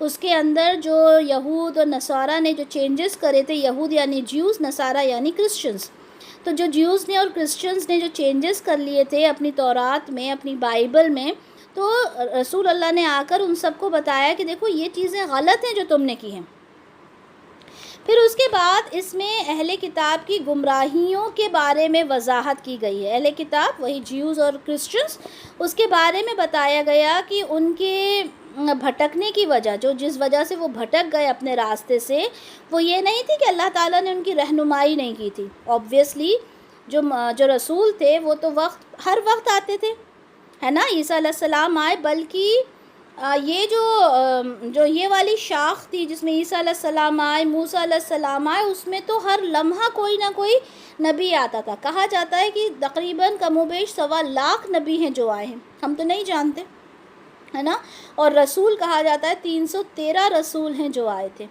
اس کے اندر جو یہود اور نصارہ نے جو چینجز کرے تھے، یہود یعنی جیوز، نصارہ یعنی کرسچنز، تو جو جیوز نے اور کرسچنز نے جو چینجز کر لیے تھے اپنی تورات میں، اپنی بائبل میں، تو رسول اللہ نے آ کر ان سب کو بتایا کہ دیکھو یہ چیزیں غلط ہیں جو تم نے کی ہیں۔ پھر اس کے بعد اس میں اہل کتاب کی گمراہیوں کے بارے میں وضاحت کی گئی ہے۔ اہل کتاب وہی جیوز اور کرسچنز، اس کے بارے میں بتایا گیا کہ ان کے بھٹکنے کی وجہ، جس وجہ سے وہ بھٹک گئے اپنے راستے سے، وہ یہ نہیں تھی کہ اللہ تعالیٰ نے ان کی رہنمائی نہیں کی تھی۔ اوبویسلی جو رسول تھے وہ تو ہر وقت آتے تھے، ہے نا، عیسیٰ علیہ السلام آئے، بلکہ یہ جو یہ والی شاخ تھی جس میں عیسیٰ علیہ السلام آئے، موسیٰ علیہ السلام آئے، اس میں تو ہر لمحہ کوئی نہ کوئی نبی آتا تھا۔ کہا جاتا ہے کہ تقریباً کم و بیش 1.25 لاکھ نبی ہیں جو آئے ہیں، ہم تو نہیں جانتے، ہے نا، اور رسول کہا جاتا ہے 313 رسول ہیں جو آئے تھے،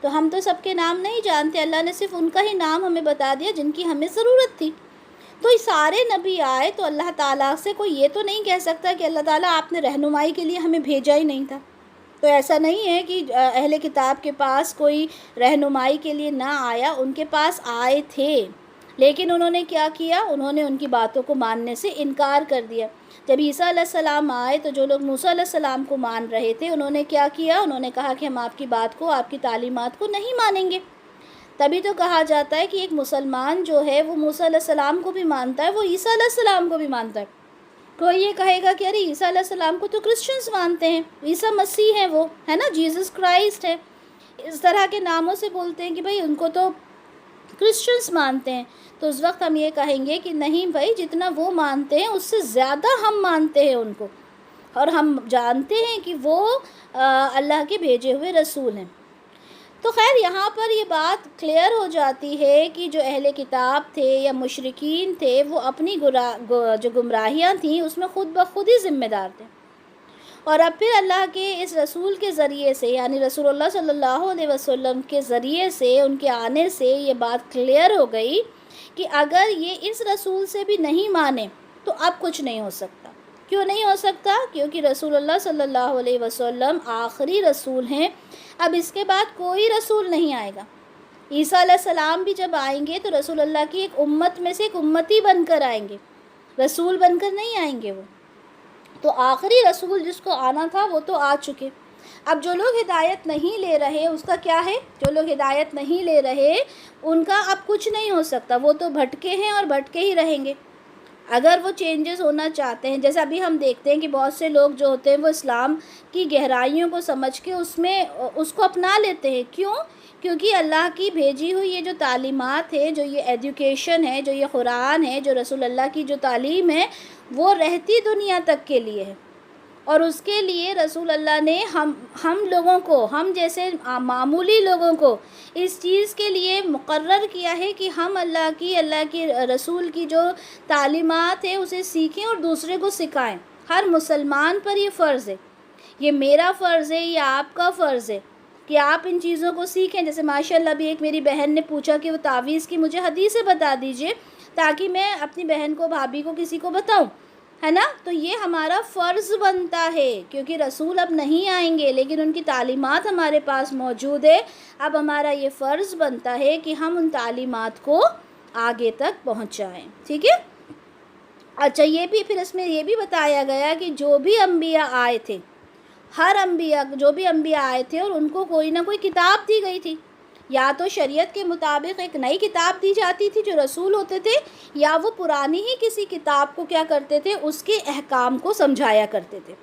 تو ہم تو سب کے نام نہیں جانتے، اللہ نے صرف ان کا ہی نام ہمیں بتا دیا جن کی ہمیں ضرورت تھی۔ تو یہ سارے نبی آئے، تو اللہ تعالیٰ سے کوئی یہ تو نہیں کہہ سکتا کہ اللہ تعالیٰ آپ نے رہنمائی کے لیے ہمیں بھیجا ہی نہیں تھا۔ تو ایسا نہیں ہے کہ اہل کتاب کے پاس کوئی رہنمائی کے لیے نہ آیا، ان کے پاس آئے تھے، لیکن انہوں نے کیا کیا؟ انہوں نے ان کی باتوں کو ماننے سے انکار کر دیا۔ جب عیسیٰ علیہ السلام آئے تو جو لوگ موسیٰ علیہ السلام کو مان رہے تھے، انہوں نے کیا کیا؟ انہوں نے کہا کہ ہم آپ کی بات کو، آپ کی تعلیمات کو نہیں مانیں گے۔ تبھی تو کہا جاتا ہے کہ ایک مسلمان جو ہے وہ موسیٰ علیہ السلام کو بھی مانتا ہے، وہ عیسیٰ علیہ السلام کو بھی مانتا ہے۔ کوئی یہ کہے گا کہ ارے عیسیٰ علیہ السلام کو تو کرسچنز مانتے ہیں، عیسیٰ مسیح ہیں، وہ ہے نا، جیزس کرائسٹ ہے، اس طرح کے ناموں سے بولتے ہیں کہ بھئی ان کو تو کرسچنز مانتے ہیں۔ تو اس وقت ہم یہ کہیں گے کہ نہیں بھائی، جتنا وہ مانتے ہیں اس سے زیادہ ہم مانتے ہیں ان کو، اور ہم جانتے ہیں کہ وہ اللہ کے بھیجے ہوئے رسول ہیں۔ تو خیر یہاں پر یہ بات کلیئر ہو جاتی ہے کہ جو اہل کتاب تھے یا مشرکین تھے، وہ اپنی جو گمراہیاں تھیں اس میں خود بخود ہی ذمہ دار تھے۔ اور اب پھر اللہ کے اس رسول کے ذریعے سے، یعنی رسول اللہ صلی اللہ علیہ وسلم کے ذریعے سے، ان کے آنے سے یہ بات کلیئر ہو گئی کہ اگر یہ اس رسول سے بھی نہیں مانے تو اب کچھ نہیں ہو سکتا۔ کیوں نہیں ہو سکتا؟ کیونکہ رسول اللہ صلی اللہ علیہ وسلم آخری رسول ہیں، اب اس کے بعد کوئی رسول نہیں آئے گا۔ عیسیٰ علیہ السلام بھی جب آئیں گے تو رسول اللہ کی ایک امت میں سے ایک امتی بن کر آئیں گے، رسول بن کر نہیں آئیں گے وہ۔ تو آخری رسول جس کو آنا تھا وہ تو آ چکے۔ اب جو لوگ ہدایت نہیں لے رہے اس کا کیا ہے؟ جو لوگ ہدایت نہیں لے رہے ان کا اب کچھ نہیں ہو سکتا، وہ تو بھٹکے ہیں اور بھٹکے ہی رہیں گے۔ اگر وہ چینجز ہونا چاہتے ہیں، جیسے ابھی ہم دیکھتے ہیں کہ بہت سے لوگ جو ہوتے ہیں وہ اسلام کی گہرائیوں کو سمجھ کے اس کو اپنا لیتے ہیں۔ کیوں؟ کیونکہ اللہ کی بھیجی ہوئی یہ جو تعلیمات ہے، جو یہ ایجوکیشن ہے، جو یہ قرآن ہے، جو رسول اللہ کی جو تعلیم ہے، وہ رہتی دنیا تک کے لیے ہے، اور اس کے لیے رسول اللہ نے ہم لوگوں کو، ہم جیسے معمولی لوگوں کو اس چیز کے لیے مقرر کیا ہے کہ ہم اللہ کی رسول کی جو تعلیمات ہے اسے سیکھیں اور دوسرے کو سکھائیں۔ ہر مسلمان پر یہ فرض ہے، یہ میرا فرض ہے، یہ آپ کا فرض ہے کہ آپ ان چیزوں کو سیکھیں۔ جیسے ماشاءاللہ ابھی ایک میری بہن نے پوچھا کہ وہ تعویذ کی مجھے حدیثیں بتا دیجئے تاکہ میں اپنی بہن کو، بھابھی کو، کسی کو بتاؤں، ہے نا۔ تو یہ ہمارا فرض بنتا ہے، کیونکہ رسول اب نہیں آئیں گے لیکن ان کی تعلیمات ہمارے پاس موجود ہے۔ اب ہمارا یہ فرض بنتا ہے کہ ہم ان تعلیمات کو آگے تک پہنچائیں، ٹھیک ہے۔ اچھا، یہ بھی پھر اس میں یہ بھی بتایا گیا کہ جو بھی انبیاء آئے تھے، ہر انبیاء، جو بھی انبیاء آئے تھے، اور ان کو کوئی نہ کوئی کتاب دی گئی تھی، یا تو شریعت کے مطابق ایک نئی کتاب دی جاتی تھی جو رسول ہوتے تھے، یا وہ پرانی ہی کسی کتاب کو کیا کرتے تھے، اس کے احکام کو سمجھایا کرتے تھے،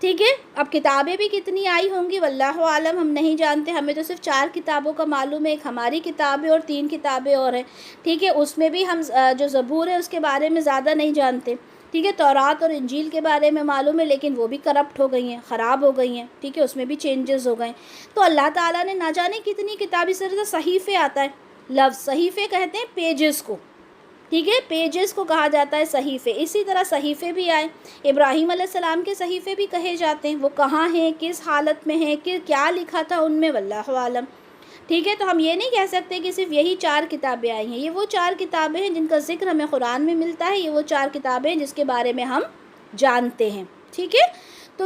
ٹھیک ہے۔ اب کتابیں بھی کتنی آئی ہوں گی واللہ عالم، ہم نہیں جانتے، ہمیں تو صرف 4 کتابوں کا معلوم ہے، ایک ہماری کتاب ہے اور 3 کتابیں اور ہیں، ٹھیک ہے۔ اس میں بھی ہم جو زبور ہے اس کے بارے میں زیادہ نہیں جانتے، ٹھیک ہے۔ تورات اور انجیل کے بارے میں معلوم ہے، لیکن وہ بھی کرپٹ ہو گئی ہیں، خراب ہو گئی ہیں، ٹھیک ہے، اس میں بھی چینجز ہو گئے۔ تو اللہ تعالیٰ نے نہ جانے کتنی کتابیں، اس طرح سے صحیفے آتا ہے لفظ، صحیفے کہتے ہیں پیجز کو، ٹھیک ہے، پیجز کو کہا جاتا ہے صحیفے۔ اسی طرح صحیفے بھی آئے، ابراہیم علیہ السلام کے صحیفے بھی کہے جاتے ہیں، وہ کہاں ہیں، کس حالت میں ہیں، کہ کیا لکھا تھا ان میں، واللہ عالم، ٹھیک ہے۔ تو ہم یہ نہیں کہہ سکتے کہ صرف یہی 4 کتابیں آئی ہیں، یہ وہ 4 کتابیں ہیں جن کا ذکر ہمیں قرآن میں ملتا ہے، یہ وہ 4 کتابیں ہیں جس کے بارے میں ہم جانتے ہیں، ٹھیک ہے۔ تو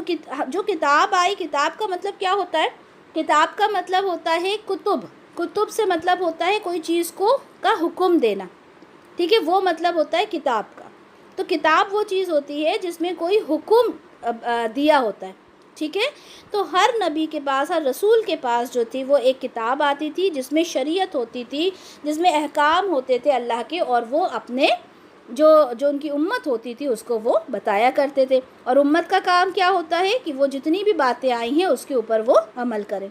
جو کتاب آئی، کتاب کا مطلب کیا ہوتا ہے؟ کتاب کا مطلب ہوتا ہے کتب، کتب سے مطلب ہوتا ہے کوئی چیز کو کا حکم دینا، ٹھیک ہے، وہ مطلب ہوتا ہے کتاب کا۔ تو کتاب وہ چیز ہوتی ہے جس میں کوئی حکم دیا ہوتا ہے، ٹھیک ہے۔ تو ہر نبی کے پاس، ہر رسول کے پاس جو تھی وہ ایک کتاب آتی تھی جس میں شریعت ہوتی تھی، جس میں احکام ہوتے تھے اللہ کے، اور وہ اپنے جو ان کی امت ہوتی تھی اس کو وہ بتایا کرتے تھے۔ اور امت کا کام کیا ہوتا ہے کہ وہ جتنی بھی باتیں آئی ہیں اس کے اوپر وہ عمل کریں۔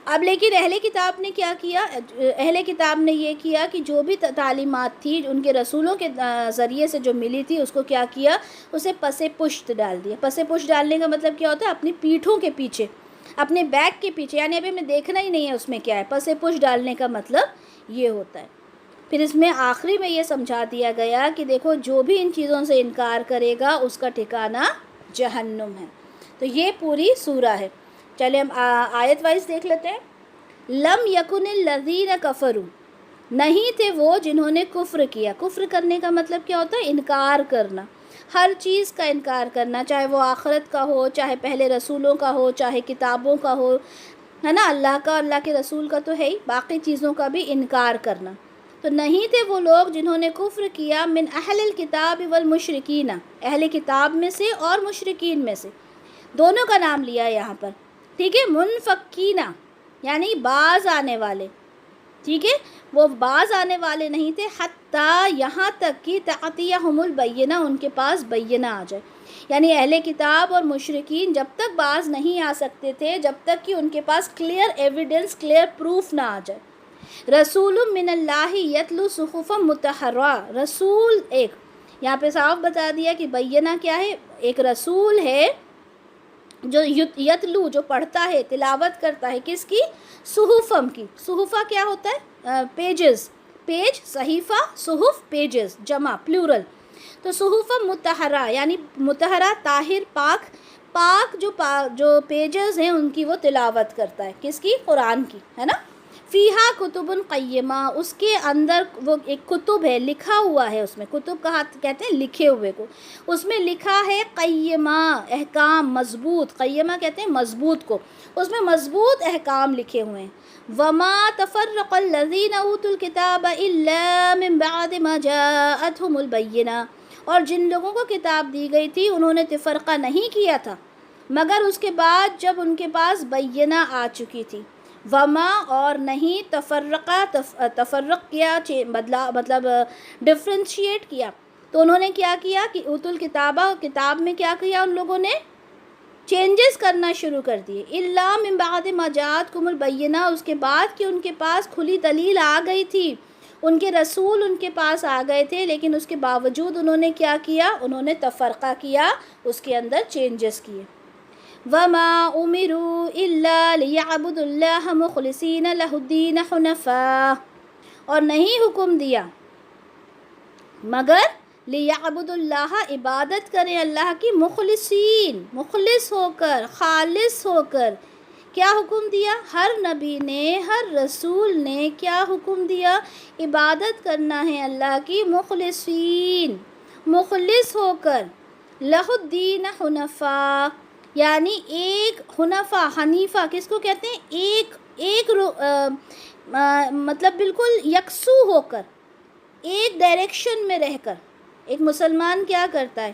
اب لیکن اہل کتاب نے کیا کیا؟ اہل کتاب نے یہ کیا کہ جو بھی تعلیمات تھی ان کے رسولوں کے ذریعے سے جو ملی تھی اس کو کیا کیا؟ اسے پس پشت ڈال دیا۔ پس پشت ڈالنے کا مطلب کیا ہوتا ہے؟ اپنی پیٹھوں کے پیچھے، اپنے بیک کے پیچھے، یعنی ابھی ہمیں دیکھنا ہی نہیں ہے اس میں کیا ہے۔ پس پشت ڈالنے کا مطلب یہ ہوتا ہے۔ پھر اس میں آخری میں یہ سمجھا دیا گیا کہ دیکھو جو بھی ان چیزوں سے انکار کرے گا اس کا ٹھکانہ جہنم ہے۔ تو یہ پوری سورہ ہے۔ چلے ہم آیت وائز دیکھ لیتے ہیں۔ لم یکن الذین کفروا، نہیں تھے وہ جنہوں نے کفر کیا۔ کفر کرنے کا مطلب کیا ہوتا ہے؟ انکار کرنا، ہر چیز کا انکار کرنا، چاہے وہ آخرت کا ہو، چاہے پہلے رسولوں کا ہو، چاہے کتابوں کا ہو، ہے نا، اللہ کا، اللہ کے رسول کا تو ہے ہی، باقی چیزوں کا بھی انکار کرنا۔ تو نہیں تھے وہ لوگ جنہوں نے کفر کیا، من اہل الکتاب والمشرکین، اہل کتاب میں سے اور مشرکین میں سے، دونوں کا نام لیا ہے یہاں پر، ٹھیک ہے۔ منفکین یعنی باز آنے والے، ٹھیک ہے، وہ باز آنے والے نہیں تھے، حتیٰ یہاں تک کہ تأتیہم البینہ، ان کے پاس بینہ آ جائے۔ یعنی اہل کتاب اور مشرکین جب تک باز نہیں آ سکتے تھے جب تک کہ ان کے پاس کلیئر ایویڈنس، کلیئر پروف نہ آ جائے۔ رسول من اللہ یتلو صحفا مطہرہ، رسول ایک، یہاں پہ صاف بتا دیا کہ بینہ کیا ہے؟ ایک رسول ہے جو یتلو، جو پڑھتا ہے، تلاوت کرتا ہے، کس کی؟ صحفم کی۔ صحفہ کیا ہوتا ہے؟ پیجز، پیج، صحیفہ، صحف، پیجز، جمع، پلورل۔ تو صحفم مطہرہ یعنی مطہرہ، طاہر، پاک، پاک جو پیجز ہیں ان کی وہ تلاوت کرتا ہے، کس کی؟ قرآن کی، ہے نا۔ فیہا کتب قیمہ، اس کے اندر وہ ایک کتب ہے، لکھا ہوا ہے، اس میں کتب کہا کہتے ہیں لکھے ہوئے کو، اس میں لکھا ہے قیمہ، احکام مضبوط، قیمہ کہتے ہیں مضبوط کو، اس میں مضبوط احکام لکھے ہوئے ہیں۔ وما تفرق الذین اوتوا الکتاب الا من بعد ما جاءتهم البینہ، اور جن لوگوں کو کتاب دی گئی تھی انہوں نے تفرقہ نہیں کیا تھا مگر اس کے بعد جب ان کے پاس بینہ آ چکی تھی۔ وما اور نہیں، تفرق کیا، مطلب ڈفرینشیٹ کیا، تو انہوں نے کیا کیا کہ اوتوا الکتابہ، کتاب میں کیا کیا ان لوگوں نے؟ چینجز کرنا شروع کر دیے۔ الا من بعد ما جاءتکم البینہ، اس کے بعد کہ ان کے پاس کھلی دلیل آ گئی تھی، ان کے رسول ان کے پاس آ گئے تھے، لیکن اس کے باوجود انہوں نے کیا کیا؟ انہوں نے تفرقہ کیا، اس کے اندر چینجز کیے۔ وما امروا الا ليعبدوا الله مخلصين له الدين حنفاء، اور نہیں حکم دیا مگر ليعبدوا اللہ، عبادت کریں اللہ کی، مخلصین، مخلص ہو کر، خالص ہو کر۔ کیا حکم دیا؟ ہر نبی نے، ہر رسول نے کیا حکم دیا؟ عبادت کرنا ہے اللہ کی، مخلصین، مخلص ہو کر، لہ الدین حنفاء، یعنی ایک، حنفاء، حنیفہ کس کو کہتے ہیں؟ ایک مطلب بالکل یکسو ہو کر، ایک ڈائریکشن میں رہ کر۔ ایک مسلمان کیا کرتا ہے؟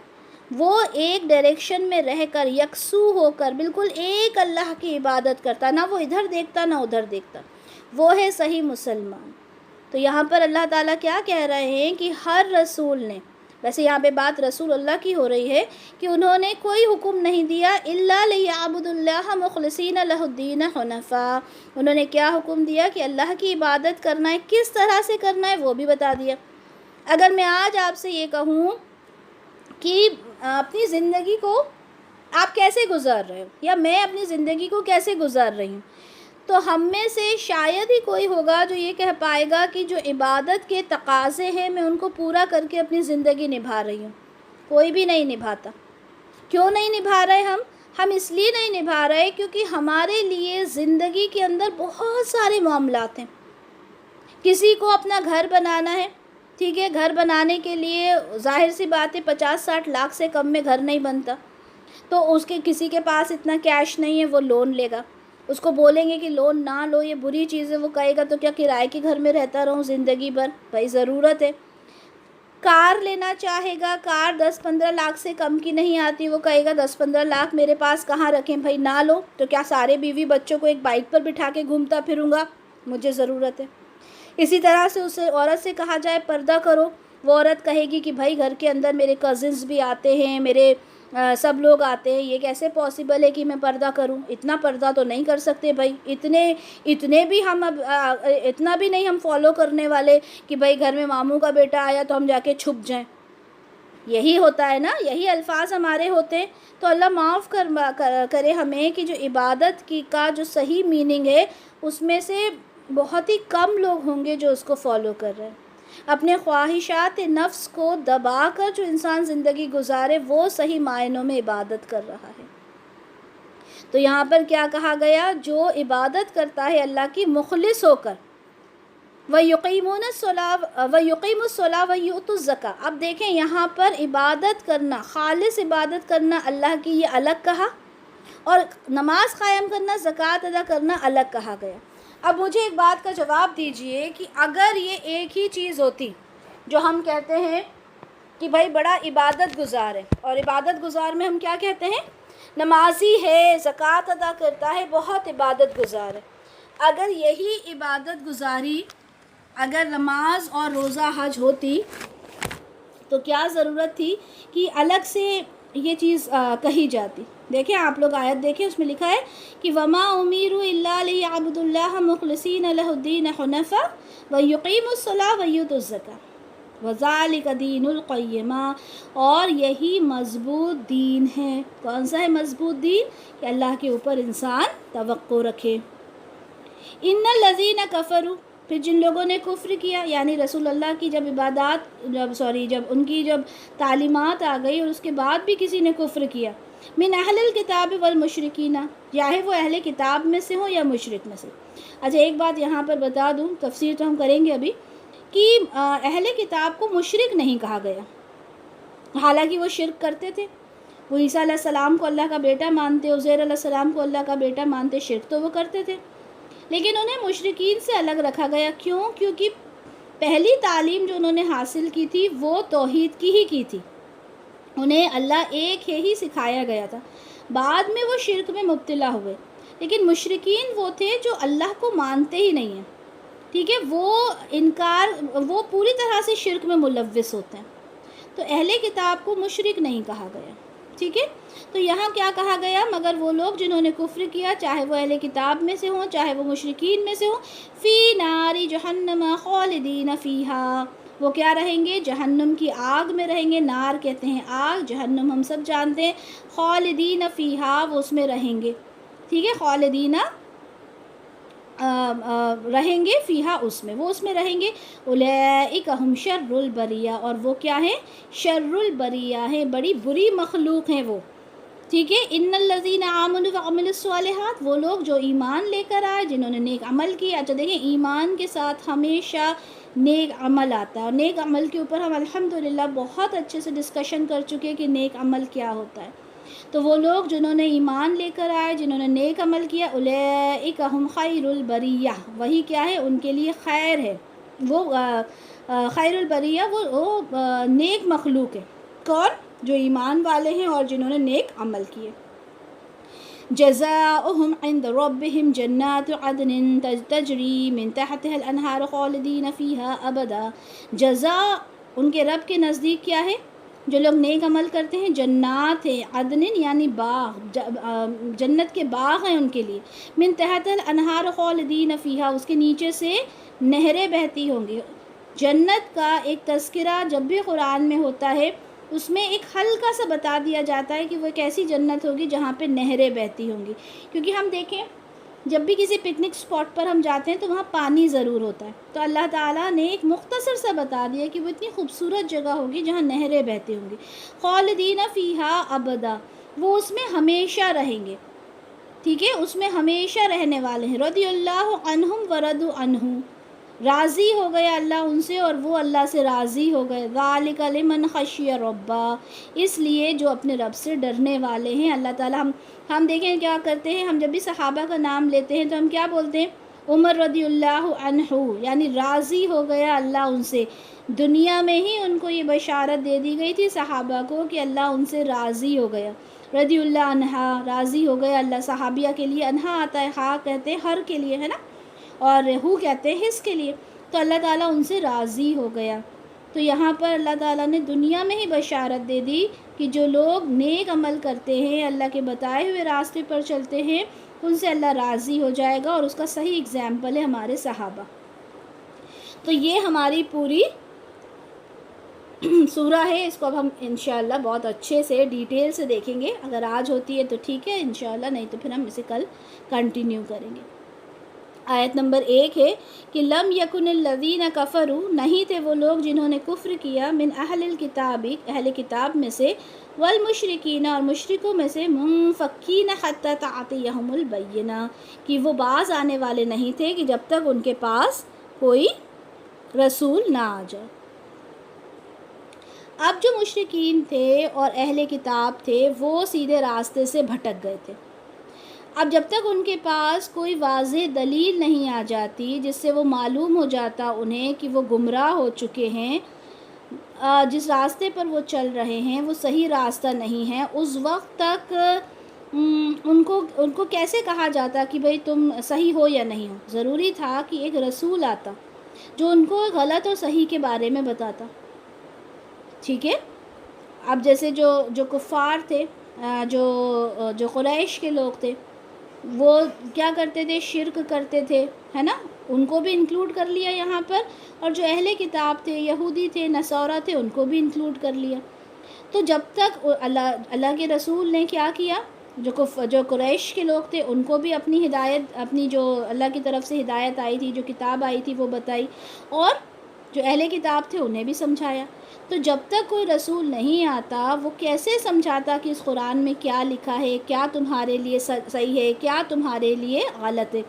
وہ ایک ڈائریکشن میں رہ کر، یکسو ہو کر، بالکل ایک اللہ کی عبادت کرتا، نہ وہ ادھر دیکھتا نہ ادھر دیکھتا، وہ ہے صحیح مسلمان۔ تو یہاں پر اللہ تعالیٰ کیا کہہ رہے ہیں کہ ہر رسول نے، ویسے یہاں پہ بات رسول اللہ کی ہو رہی ہے کہ انہوں نے کوئی حکم نہیں دیا، الا لیعبدوا اللہ مخلصین لہ الدین حنفاء، انہوں نے کیا حکم دیا کہ اللہ کی عبادت کرنا ہے، کس طرح سے کرنا ہے وہ بھی بتا دیا۔ اگر میں آج آپ سے یہ کہوں کہ اپنی زندگی کو آپ کیسے گزار رہے ہو، یا میں اپنی زندگی کو کیسے گزار رہی ہوں، تو ہم میں سے شاید ہی کوئی ہوگا جو یہ کہہ پائے گا کہ جو عبادت کے تقاضے ہیں میں ان کو پورا کر کے اپنی زندگی نبھا رہی ہوں۔ کوئی بھی نہیں نبھاتا۔ کیوں نہیں نبھا رہے ہم اس لیے نہیں نبھا رہے کیونکہ ہمارے لیے زندگی کے اندر بہت سارے معاملات ہیں۔ کسی کو اپنا گھر بنانا ہے، ٹھیک ہے، گھر بنانے کے لیے ظاہر سی بات ہے 50-60 لاکھ سے کم میں گھر نہیں بنتا، تو اس کے کسی کے پاس اتنا کیش نہیں ہے، وہ لون لے گا. اس کو بولیں گے کہ لون نہ لو، یہ بری چیز ہے، وہ کہے گا تو کیا کرائے کے گھر میں رہتا رہوں زندگی بھر؟ بھائی ضرورت ہے. کار لینا چاہے گا، کار 10-15 لاکھ سے کم کی نہیں آتی، وہ کہے گا 10-15 لاکھ میرے پاس کہاں رکھیں؟ بھائی نہ لو. تو کیا سارے بیوی بچوں کو ایک بائک پر بٹھا کے گھومتا پھروں گا؟ مجھے ضرورت ہے. اسی طرح سے اسے عورت سے کہا جائے پردہ کرو، وہ عورت کہے گی کہ بھائی گھر کے اندر میرے کزنز بھی آتے ہیں، میرے سب لوگ آتے ہیں، یہ کیسے پاسبل ہے کہ میں پردہ کروں؟ اتنا پردہ تو نہیں کر سکتے بھائی، اتنے بھی ہم اب اتنا بھی نہیں ہم فالو کرنے والے کہ بھائی گھر میں ماموں کا بیٹا آیا تو ہم جا کے چھپ جائیں. یہی ہوتا ہے نا، یہی الفاظ ہمارے ہوتے ہیں. تو اللہ معاف کرے ہمیں کہ جو عبادت کی کا جو صحیح میننگ ہے اس میں سے بہت ہی کم لوگ ہوں گے جو اس کو فالو کر رہے ہیں. اپنے خواہشات نفس کو دبا کر جو انسان زندگی گزارے وہ صحیح معنوں میں عبادت کر رہا ہے. تو یہاں پر کیا کہا گیا؟ جو عبادت کرتا ہے اللہ کی مخلص ہو کر، وَيُقِيمُونَ الصَّلَاةَ وَيُؤْتُوا الزَّكَاةَ. اب دیکھیں یہاں پر عبادت کرنا، خالص عبادت کرنا اللہ کی یہ الگ کہا، اور نماز قائم کرنا، زکوٰۃ ادا کرنا الگ کہا گیا. اب مجھے ایک بات کا جواب دیجئے کہ اگر یہ ایک ہی چیز ہوتی جو ہم کہتے ہیں کہ بھائی بڑا عبادت گزار ہے، اور عبادت گزار میں ہم کیا کہتے ہیں؟ نمازی ہے، زکوٰۃ ادا کرتا ہے، بہت عبادت گزار ہے. اگر یہی عبادت گزاری اگر نماز اور روزہ حج ہوتی تو کیا ضرورت تھی کہ الگ سے یہ چیز کہی جاتی؟ دیکھیں آپ لوگ آیت دیکھیں، اس میں لکھا ہے کہ وَمَا أُمِرُوا إِلَّا لِيَعْبُدُوا اللَّهَ مُخْلِصِينَ لَهُ الدِّينَ حُنَفَاءَ وَيُقِيمُوا الصَّلَاةَ وَيُؤْتُوا الزَّكَاةَ وَذَلِكَ دِينُ الْقَيِّمَةِ. اور یہی مضبوط دین ہے. کون سا ہے مضبوط دین؟ کہ اللہ کے اوپر انسان توقع رکھے. إِنَّ الَّذِينَ كَفَرُوا، پھر جن لوگوں نے کفر کیا، یعنی رسول اللہ کی جب جب ان کی جب تعلیمات آ گئی اور اس کے بعد بھی کسی نے کفر کیا، من اہل الکتاب والمشرکین، چاہے وہ اہل کتاب میں سے ہوں یا مشرک میں سے. اچھا ایک بات یہاں پر بتا دوں، تفسیر تو ہم کریں گے ابھی، کہ اہل کتاب کو مشرک نہیں کہا گیا، حالانکہ وہ شرک کرتے تھے. وہ عیسیٰ علیہ السلام کو اللہ کا بیٹا مانتے، عزیر علیہ السلام کو اللہ کا بیٹا مانتے، شرک تو وہ کرتے تھے، لیکن انہیں مشرکین سے الگ رکھا گیا. کیوں؟ کیونکہ پہلی تعلیم جو انہوں نے حاصل کی تھی وہ توحید کی ہی کی تھی، انہیں اللہ ایک ہی سکھایا گیا تھا. بعد میں وہ شرک میں مبتلا ہوئے، لیکن مشرکین وہ تھے جو اللہ کو مانتے ہی نہیں ہیں. ٹھیک ہے، وہ پوری طرح سے شرک میں ملوث ہوتے ہیں. تو اہل کتاب کو مشرک نہیں کہا گیا. ٹھیک ہے، تو یہاں کیا کہا گیا؟ مگر وہ لوگ جنہوں نے کفر کیا، چاہے وہ اہل کتاب میں سے ہوں چاہے وہ مشرکین میں سے ہوں، فی نار جہنم خالدین فیہا، وہ کیا رہیں گے؟ جہنم کی آگ میں رہیں گے. نار کہتے ہیں آگ، جہنم ہم سب جانتے ہیں. خالدین فیہا، وہ اس میں رہیں گے. ٹھیک ہے، خالدین رہیں گے، فیہا اس میں، وہ اس میں رہیں گے. اولئک ہم شر البریہ، اور وہ کیا ہیں؟ شر البریہ ہیں، بڑی بری مخلوق ہیں وہ. ٹھیک ہے، ان الذین آمنوا وعملوا الصالحات، وہ لوگ جو ایمان لے کر آئے، جنہوں نے نیک عمل کیا. اچھا دیکھیں، ایمان کے ساتھ ہمیشہ نیک عمل آتا ہے، اور نیک عمل کے اوپر ہم الحمدللہ بہت اچھے سے ڈسکشن کر چکے ہیں کہ نیک عمل کیا ہوتا ہے. تو وہ لوگ جنہوں نے ایمان لے کر آئے، جنہوں نے نیک عمل کیا، اولئک ہم خیر البریہ، وہی کیا ہے؟ ان کے لیے خیر ہے. وہ خیر البریہ وہ نیک مخلوق ہے. کون؟ جو ایمان والے ہیں اور جنہوں نے نیک عمل کیے. جزاؤہم عند ربہم جنات عدن تجری من تحتها الانہار خالدین فیہا ابدا. جزا ان کے رب کے نزدیک کیا ہے؟ جو لوگ نیک عمل کرتے ہیں، جنات ہیں، عدن یعنی باغ، جنت کے باغ ہیں ان کے لیے. من تحت الانہار خالدین فیہا، اس کے نیچے سے نہریں بہتی ہوں گی. جنت کا ایک تذکرہ جب بھی قرآن میں ہوتا ہے اس میں ایک ہلکا سا بتا دیا جاتا ہے کہ وہ ایک ایسی جنت ہوگی جہاں پہ نہریں بہتی ہوں گی. کیونکہ ہم دیکھیں جب بھی کسی پکنک اسپاٹ پر ہم جاتے ہیں تو وہاں پانی ضرور ہوتا ہے، تو اللہ تعالیٰ نے ایک مختصر سا بتا دیا کہ وہ اتنی خوبصورت جگہ ہوگی جہاں نہریں بہتی ہوں گی. خالدین فیہا ابدا، وہ اس میں ہمیشہ رہیں گے. ٹھیک ہے، اس میں ہمیشہ رہنے والے ہیں. رضی اللہ عنہم ورضوا عنہ، راضی ہو گیا اللہ ان سے اور وہ اللہ سے راضی ہو گئے. ذالک لمن خشی ربا، اس لیے جو اپنے رب سے ڈرنے والے ہیں. اللہ تعالیٰ ہم دیکھیں کیا کرتے ہیں، ہم جب بھی صحابہ کا نام لیتے ہیں تو ہم کیا بولتے ہیں؟ عمر رضی اللہ عنہ، یعنی راضی ہو گیا اللہ ان سے. دنیا میں ہی ان کو یہ بشارت دے دی گئی تھی صحابہ کو کہ اللہ ان سے راضی ہو گیا. رضی اللہ عنہا، راضی ہو گیا اللہ. صحابیہ کے لیے انہا آتا ہے، ہا کہتے ہیں ہر کے لیے، ہے نا، اور ہو کہتے ہیں حص کے لیے. تو اللہ تعالیٰ ان سے راضی ہو گیا. تو یہاں پر اللہ تعالیٰ نے دنیا میں ہی بشارت دے دی کہ جو لوگ نیک عمل کرتے ہیں، اللہ کے بتائے ہوئے راستے پر چلتے ہیں، ان سے اللہ راضی ہو جائے گا. اور اس کا صحیح اگزامپل ہے ہمارے صحابہ. تو یہ ہماری پوری سورہ ہے. اس کو اب ہم انشاءاللہ بہت اچھے سے ڈیٹیل سے دیکھیں گے. اگر آج ہوتی ہے تو ٹھیک ہے انشاءاللہ، نہیں تو پھر ہم اسے کل کنٹینیو کریں گے. آیت نمبر 1 ہے کہ لم یکن الذین کفروا، نہیں تھے وہ لوگ جنہوں نے کفر کیا، من اہل الکتاب، اہل کتاب میں سے، والمشرکین، اور مشرکوں میں سے، منفکین حتی تأتیہم البینہ، کہ وہ باز آنے والے نہیں تھے کہ جب تک ان کے پاس کوئی رسول نہ آ جائے. اب جو مشرکین تھے اور اہل کتاب تھے وہ سیدھے راستے سے بھٹک گئے تھے. اب جب تک ان کے پاس کوئی واضح دلیل نہیں آ جاتی جس سے وہ معلوم ہو جاتا انہیں کہ وہ گمراہ ہو چکے ہیں، جس راستے پر وہ چل رہے ہیں وہ صحیح راستہ نہیں ہے، اس وقت تک ان کو کیسے کہا جاتا کہ بھئی تم صحیح ہو یا نہیں ہو؟ ضروری تھا کہ ایک رسول آتا جو ان کو غلط اور صحیح کے بارے میں بتاتا. ٹھیک ہے. اب جیسے جو کفار تھے، جو قریش کے لوگ تھے، وہ کیا کرتے تھے؟ شرک کرتے تھے، ہے نا، ان کو بھی انکلوڈ کر لیا یہاں پر. اور جو اہل کتاب تھے، یہودی تھے، نصارہ تھے، ان کو بھی انکلوڈ کر لیا. تو جب تک اللہ کے رسول نے کیا کیا، جو قریش کے لوگ تھے ان کو بھی اپنی ہدایت، اپنی جو اللہ کی طرف سے ہدایت آئی تھی، جو کتاب آئی تھی وہ بتائی، اور جو اہل کتاب تھے انہیں بھی سمجھایا. تو جب تک کوئی رسول نہیں آتا وہ کیسے سمجھاتا کہ اس قرآن میں کیا لکھا ہے، کیا تمہارے لیے صحیح ہے، کیا تمہارے لیے غلط ہے.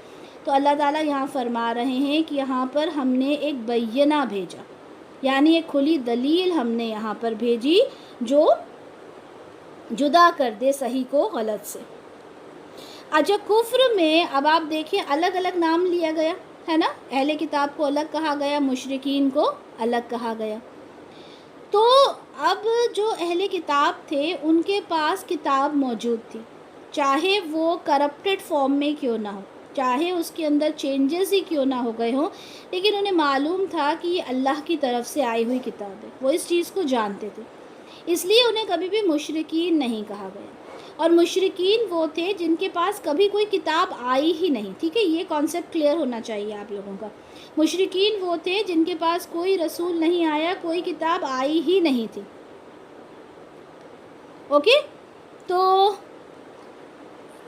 تو اللہ تعالیٰ یہاں فرما رہے ہیں کہ یہاں پر ہم نے ایک بینہ بھیجا، یعنی ایک کھلی دلیل ہم نے یہاں پر بھیجی جو جدا کر دے صحیح کو غلط سے. اچھا، کفر میں اب آپ دیکھیں الگ الگ نام لیا گیا ہے نا، اہل کتاب کو الگ کہا گیا، مشرکین کو الگ کہا گیا. تو اب جو اہل کتاب تھے ان کے پاس کتاب موجود تھی، چاہے وہ کرپٹڈ فارم میں کیوں نہ ہو، چاہے اس کے اندر چینجز ہی کیوں نہ ہو گئے ہوں، لیکن انہیں معلوم تھا کہ یہ اللہ کی طرف سے آئی ہوئی کتاب ہے. وہ اس چیز کو جانتے تھے، اس لیے انہیں کبھی بھی مشرکین نہیں کہا گیا. اور مشرکین وہ تھے جن کے پاس کبھی کوئی کتاب آئی ہی نہیں. ٹھیک ہے، یہ کانسیپٹ کلیئر ہونا چاہیے آپ لوگوں کا. مشرکین وہ تھے جن کے پاس کوئی رسول نہیں آیا، کوئی کتاب آئی ہی نہیں تھی. اوکے. تو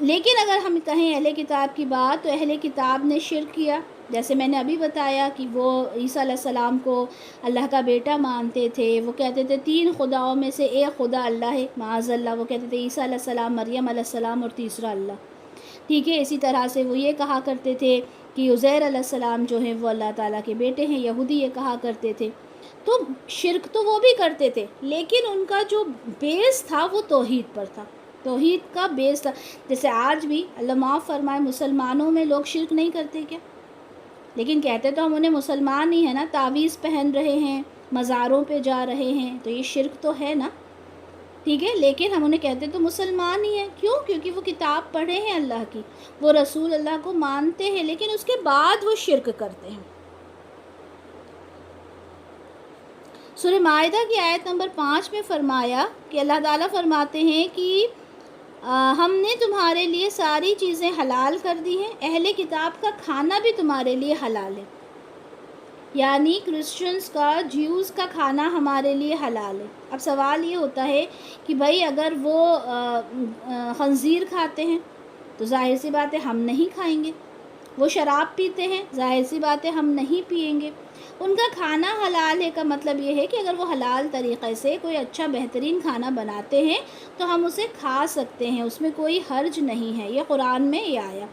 لیکن اگر ہم کہیں اہل کتاب کی بات، تو اہل کتاب نے شرک کیا. جیسے میں نے ابھی بتایا کہ وہ عیسیٰ علیہ السلام کو اللہ کا بیٹا مانتے تھے. وہ کہتے تھے 3 خداؤں میں سے ایک خدا اللہ ہے، معاذ اللہ. وہ کہتے تھے عیسیٰ علیہ السلام، مریم علیہ السلام اور تیسرا اللہ. ٹھیک ہے. اسی طرح سے وہ یہ کہا کرتے تھے کہ عزیر علیہ السلام جو ہیں وہ اللہ تعالیٰ کے بیٹے ہیں. یہودی یہ کہا کرتے تھے. تو شرک تو وہ بھی کرتے تھے، لیکن ان کا جو بیس تھا وہ توحید پر تھا، توحید کا بیس تھا. جیسے آج بھی اللہ معاف فرمائے مسلمانوں میں لوگ شرک نہیں کرتے کیا؟ لیکن کہتے تو ہم انہیں مسلمان ہی ہیں نا. تعویذ پہن رہے ہیں، مزاروں پہ جا رہے ہیں، تو یہ شرک تو ہے نا. ٹھیک ہے. لیکن ہم انہیں کہتے تو مسلمان ہی ہیں. کیوں؟ کیونکہ وہ کتاب پڑھے ہیں اللہ کی، وہ رسول اللہ کو مانتے ہیں، لیکن اس کے بعد وہ شرک کرتے ہیں. سورہ مائدہ کی آیت نمبر 5 میں فرمایا کہ اللہ تعالیٰ فرماتے ہیں کہ ہم نے تمہارے لیے ساری چیزیں حلال کر دی ہیں، اہل کتاب کا کھانا بھی تمہارے لیے حلال ہے. یعنی کرسچنز کا، جیوز کا کھانا ہمارے لیے حلال ہے. اب سوال یہ ہوتا ہے کہ بھائی اگر وہ خنزیر کھاتے ہیں تو ظاہر سی بات ہے ہم نہیں کھائیں گے. وہ شراب پیتے ہیں، ظاہر سی بات ہے ہم نہیں پئیں گے. ان کا کھانا حلال ہے کا مطلب یہ ہے کہ اگر وہ حلال طریقے سے کوئی اچھا بہترین کھانا بناتے ہیں تو ہم اسے کھا سکتے ہیں، اس میں کوئی حرج نہیں ہے. یہ قرآن میں یہ آیا.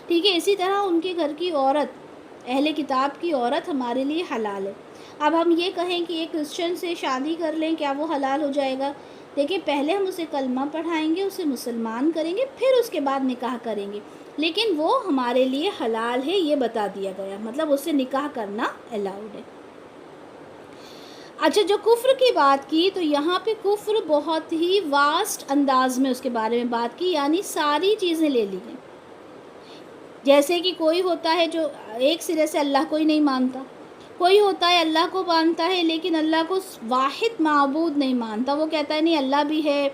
ٹھیک ہے. اسی طرح ان کے گھر کی عورت اہل کتاب کی عورت ہمارے لیے حلال ہے۔ اب ہم یہ کہیں کہ ایک کرسچن سے شادی کر لیں، کیا وہ حلال ہو جائے گا؟ دیکھیں، پہلے ہم اسے کلمہ پڑھائیں گے، اسے مسلمان کریں گے، پھر اس کے بعد نکاح کریں گے، لیکن وہ ہمارے لیے حلال ہے، یہ بتا دیا گیا، مطلب اس سے نکاح کرنا الاؤڈ ہے۔ اچھا، جو کفر کی بات کی تو یہاں پہ کفر بہت ہی واسٹ انداز میں اس کے بارے میں بات کی، یعنی ساری چیزیں لے لی گئیں۔ جیسے کہ کوئی ہوتا ہے جو ایک سرے سے اللہ کو ہی نہیں مانتا، کوئی ہوتا ہے اللہ کو مانتا ہے لیکن اللہ کو واحد معبود نہیں مانتا، وہ کہتا ہے نہیں اللہ بھی ہے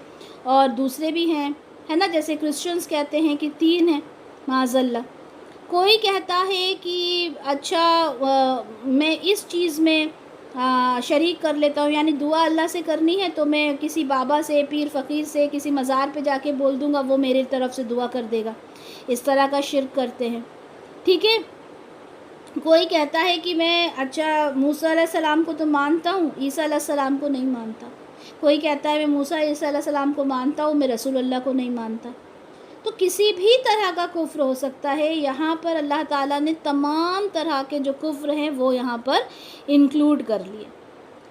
اور دوسرے بھی ہیں، ہے نا، جیسے کرسچنز کہتے ہیں کہ 3 ہیں معاذ اللہ۔ کوئی کہتا ہے کہ اچھا میں اس چیز میں شریک کر لیتا ہوں، یعنی دعا اللہ سے کرنی ہے تو میں کسی بابا سے، پیر فقیر سے، کسی مزار پہ جا کے بول دوں گا، وہ میری طرف سے دعا کر دے گا، اس طرح کا شرک کرتے ہیں، ٹھیک ہے۔ کوئی کہتا ہے کہ میں اچھا موسیٰ علیہ السلام کو تو مانتا ہوں، عیسیٰ علیہ السلام کو نہیں مانتا۔ کوئی کہتا ہے میں موسیٰ عیسیٰ علیہ السلام کو مانتا ہوں، میں رسول اللہ کو نہیں مانتا۔ تو کسی بھی طرح کا کفر ہو سکتا ہے، یہاں پر اللہ تعالیٰ نے تمام طرح کے جو کفر ہیں وہ یہاں پر انکلوڈ کر لیے،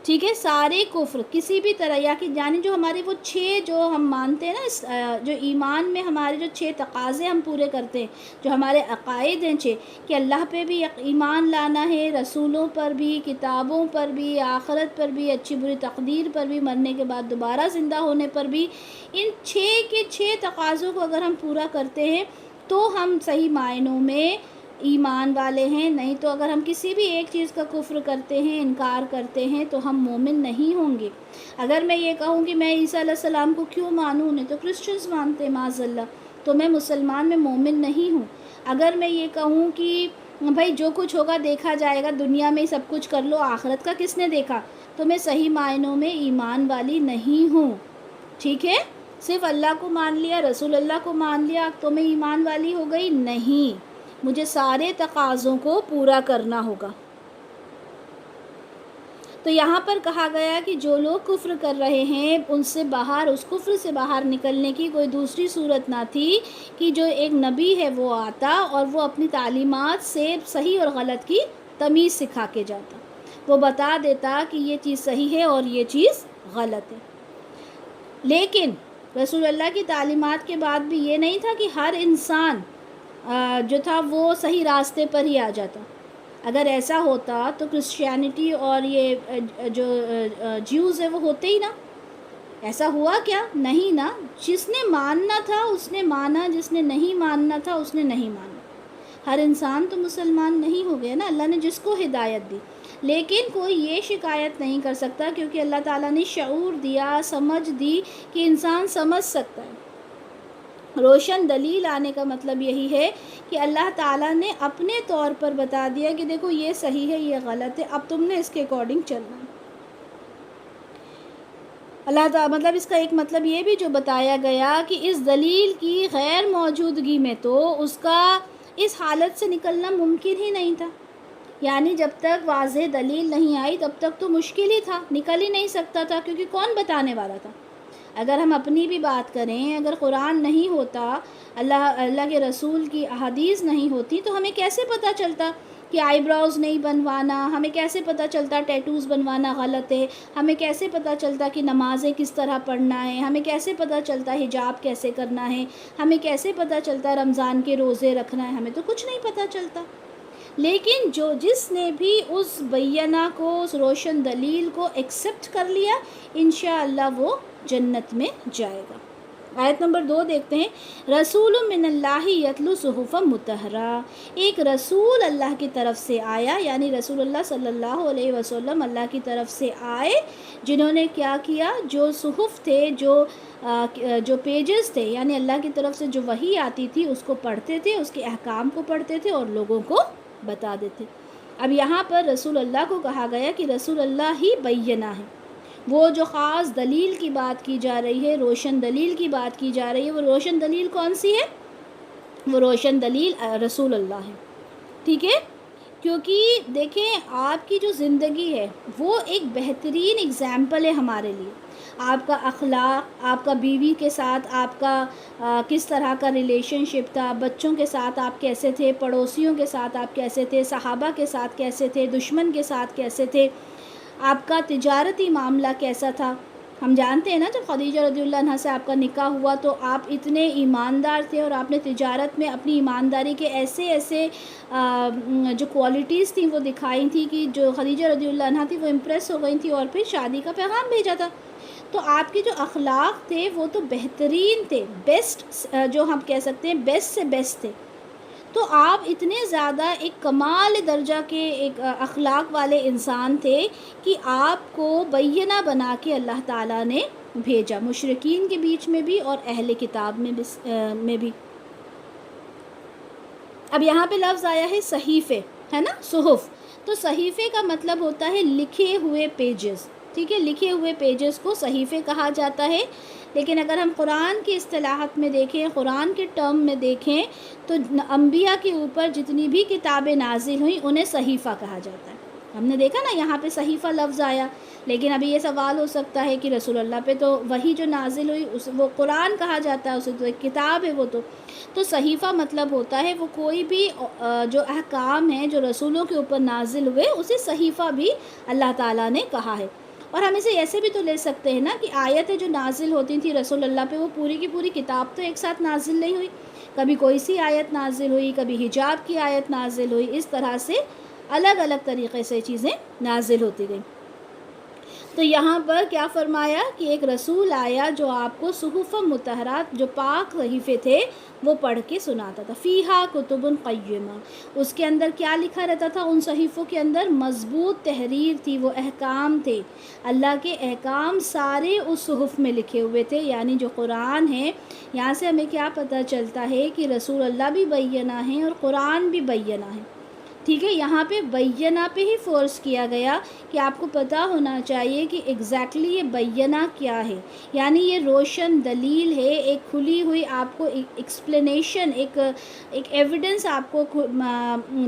ٹھیک ہے، سارے کفر کسی بھی طرح، یا کہ یعنی جو ہمارے وہ 6 جو ہم مانتے ہیں نا، جو ایمان میں ہمارے جو 6 تقاضے ہم پورے کرتے ہیں، جو ہمارے عقائد ہیں 6، کہ اللہ پہ بھی ایمان لانا ہے، رسولوں پر بھی، کتابوں پر بھی، آخرت پر بھی، اچھی بری تقدیر پر بھی، مرنے کے بعد دوبارہ زندہ ہونے پر بھی، ان 6 کے 6 تقاضوں کو اگر ہم پورا کرتے ہیں تو ہم صحیح معنوں میں ایمان والے ہیں، نہیں تو اگر ہم کسی بھی ایک چیز کا کفر کرتے ہیں، انکار کرتے ہیں، تو ہم مومن نہیں ہوں گے۔ اگر میں یہ کہوں کہ میں عیسیٰ علیہ السلام کو کیوں مانوں، انہیں تو کرسچنز مانتے ہیں معاذ اللہ، تو میں مسلمان میں مومن نہیں ہوں۔ اگر میں یہ کہوں کہ بھائی جو کچھ ہوگا دیکھا جائے گا، دنیا میں ہی سب کچھ کر لو، آخرت کا کس نے دیکھا، تو میں صحیح معنوں میں ایمان والی نہیں ہوں، ٹھیک ہے۔ صرف اللہ کو مان لیا، رسول اللہ کو مان لیا تو میں ایمان والی ہو گئی؟ نہیں، مجھے سارے تقاضوں کو پورا کرنا ہوگا۔ تو یہاں پر کہا گیا کہ جو لوگ کفر کر رہے ہیں ان سے باہر، اس کفر سے باہر نکلنے کی کوئی دوسری صورت نہ تھی کہ جو ایک نبی ہے وہ آتا اور وہ اپنی تعلیمات سے صحیح اور غلط کی تمیز سکھا کے جاتا، وہ بتا دیتا کہ یہ چیز صحیح ہے اور یہ چیز غلط ہے۔ لیکن رسول اللہ کی تعلیمات کے بعد بھی یہ نہیں تھا کہ ہر انسان جو تھا وہ صحیح راستے پر ہی آ جاتا۔ اگر ایسا ہوتا تو کرسچینٹی اور یہ جو جیوز ہے وہ ہوتے ہی نا۔ ایسا ہوا کیا؟ نہیں نا، جس نے ماننا تھا اس نے مانا، جس نے نہیں ماننا تھا اس نے نہیں مانا۔ ہر انسان تو مسلمان نہیں ہو گیا نا، اللہ نے جس کو ہدایت دی، لیکن کوئی یہ شکایت نہیں کر سکتا کیونکہ اللہ تعالیٰ نے شعور دیا، سمجھ دی کہ انسان سمجھ سکتا ہے۔ روشن دلیل آنے کا مطلب یہی ہے کہ اللہ تعالیٰ نے اپنے طور پر بتا دیا کہ دیکھو یہ صحیح ہے، یہ غلط ہے، اب تم نے اس کے اکارڈنگ چلنا ہے۔ اللہ تعالیٰ مطلب اس کا ایک مطلب یہ بھی جو بتایا گیا کہ اس دلیل کی غیر موجودگی میں تو اس کا اس حالت سے نکلنا ممکن ہی نہیں تھا، یعنی جب تک واضح دلیل نہیں آئی تب تک تو مشکل ہی تھا، نکل ہی نہیں سکتا تھا، کیونکہ کون بتانے والا تھا۔ اگر ہم اپنی بھی بات کریں، اگر قرآن نہیں ہوتا، اللہ کے رسول کی احادیث نہیں ہوتی تو ہمیں کیسے پتہ چلتا کہ آئی براؤز نہیں بنوانا، ہمیں کیسے پتہ چلتا ٹیٹوز بنوانا غلط ہے، ہمیں کیسے پتہ چلتا کہ نمازیں کس طرح پڑھنا ہے، ہمیں کیسے پتہ چلتا حجاب کیسے کرنا ہے، ہمیں کیسے پتہ چلتا رمضان کے روزے رکھنا ہے، ہمیں تو کچھ نہیں پتہ چلتا۔ لیکن جس نے بھی اس بینہ کو، اس روشن دلیل کو ایکسیپٹ کر لیا، انشاءاللہ وہ جنت میں جائے گا۔ آیت نمبر 2 دیکھتے ہیں، رسول من اللہ یتلو صحفا مطہرہ، ایک رسول اللہ کی طرف سے آیا، یعنی رسول اللہ صلی اللہ علیہ وسلم اللہ کی طرف سے آئے، جنہوں نے کیا کیا، جو صحف تھے، جو پیجز تھے، یعنی اللہ کی طرف سے جو وحی آتی تھی اس کو پڑھتے تھے، اس کے احکام کو پڑھتے تھے اور لوگوں کو بتا دیتے۔ اب یہاں پر رسول اللہ کو کہا گیا کہ رسول اللہ ہی بینہ ہے، وہ جو خاص دلیل کی بات کی جا رہی ہے، روشن دلیل کی بات کی جا رہی ہے، وہ روشن دلیل کون سی ہے؟ وہ روشن دلیل رسول اللہ ہے، ٹھیک ہے۔ کیونکہ دیکھیں آپ کی جو زندگی ہے وہ ایک بہترین اگزامپل ہے ہمارے لیے. آپ کا اخلاق، آپ کا بیوی کے ساتھ آپ کا کس طرح کا ریلیشن شپ تھا، بچوں کے ساتھ آپ کیسے تھے، پڑوسیوں کے ساتھ آپ کیسے تھے، صحابہ کے ساتھ کیسے تھے، دشمن کے ساتھ کیسے تھے، آپ کا تجارتی معاملہ کیسا تھا. ہم جانتے ہیں نا جب خدیجہ رضی اللہ عنہا سے آپ کا نکاح ہوا تو آپ اتنے ایماندار تھے اور آپ نے تجارت میں اپنی ایمانداری کے ایسے جو کوالٹیز تھیں وہ دکھائی تھیں کہ جو خدیجہ رضی اللہ عنہا تھی وہ امپریس ہو گئی تھی اور پھر شادی کا پیغام بھیجا تھا. تو آپ کے جو اخلاق تھے وہ تو بہترین تھے، بیسٹ جو ہم کہہ سکتے ہیں بیسٹ سے بیسٹ تھے. تو آپ اتنے زیادہ ایک کمال درجہ کے ایک اخلاق والے انسان تھے کہ آپ کو بینہ بنا کے اللہ تعالیٰ نے بھیجا، مشرکین کے بیچ میں بھی اور اہل کتاب میں بھی. اب یہاں پہ لفظ آیا ہے صحیفے، ہے نا، صحف. تو صحیفے کا مطلب ہوتا ہے لکھے ہوئے پیجز. ٹھیک ہے، لکھے ہوئے پیجز کو صحیفے کہا جاتا ہے. لیکن اگر ہم قرآن کی اصطلاحات میں دیکھیں، قرآن کے ٹرم میں دیکھیں تو انبیاء کے اوپر جتنی بھی کتابیں نازل ہوئیں انہیں صحیفہ کہا جاتا ہے. ہم نے دیکھا نا یہاں پہ صحیفہ لفظ آیا. لیکن ابھی یہ سوال ہو سکتا ہے کہ رسول اللہ پہ تو وہی جو نازل ہوئی وہ قرآن کہا جاتا ہے، اسے تو ایک کتاب ہے وہ تو صحیفہ مطلب ہوتا ہے وہ کوئی بھی جو احکام ہیں جو رسولوں کے اوپر نازل ہوئے اسے صحیفہ بھی اللہ تعالیٰ نے کہا ہے. اور ہم اسے ایسے بھی تو لے سکتے ہیں نا کہ آیتیں جو نازل ہوتی تھیں رسول اللہ پہ وہ پوری کی پوری کتاب تو ایک ساتھ نازل نہیں ہوئی، کبھی کوئی سی آیت نازل ہوئی، کبھی حجاب کی آیت نازل ہوئی، اس طرح سے الگ الگ طریقے سے چیزیں نازل ہوتی گئیں. تو یہاں پر کیا فرمایا کہ ایک رسول آیا جو آپ کو صحف مطہرات جو پاک صحیفے تھے وہ پڑھ کے سناتا تھا. فیہا کتب قیمہ، اس کے اندر کیا لکھا رہتا تھا؟ ان صحیفوں کے اندر مضبوط تحریر تھی، وہ احکام تھے، اللہ کے احکام سارے اس صحف میں لکھے ہوئے تھے. یعنی جو قرآن ہے، یہاں سے ہمیں کیا پتہ چلتا ہے کہ رسول اللہ بھی بینہ ہیں اور قرآن بھی بینہ ہے. ٹھیک ہے، یہاں پہ بینہ پہ ہی فورس کیا گیا کہ آپ کو پتہ ہونا چاہیے کہ ایگزیکٹلی یہ بینہ کیا ہے. یعنی یہ روشن دلیل ہے، ایک کھلی ہوئی آپ کو ایکسپلینیشن، ایک ایویڈنس آپ کو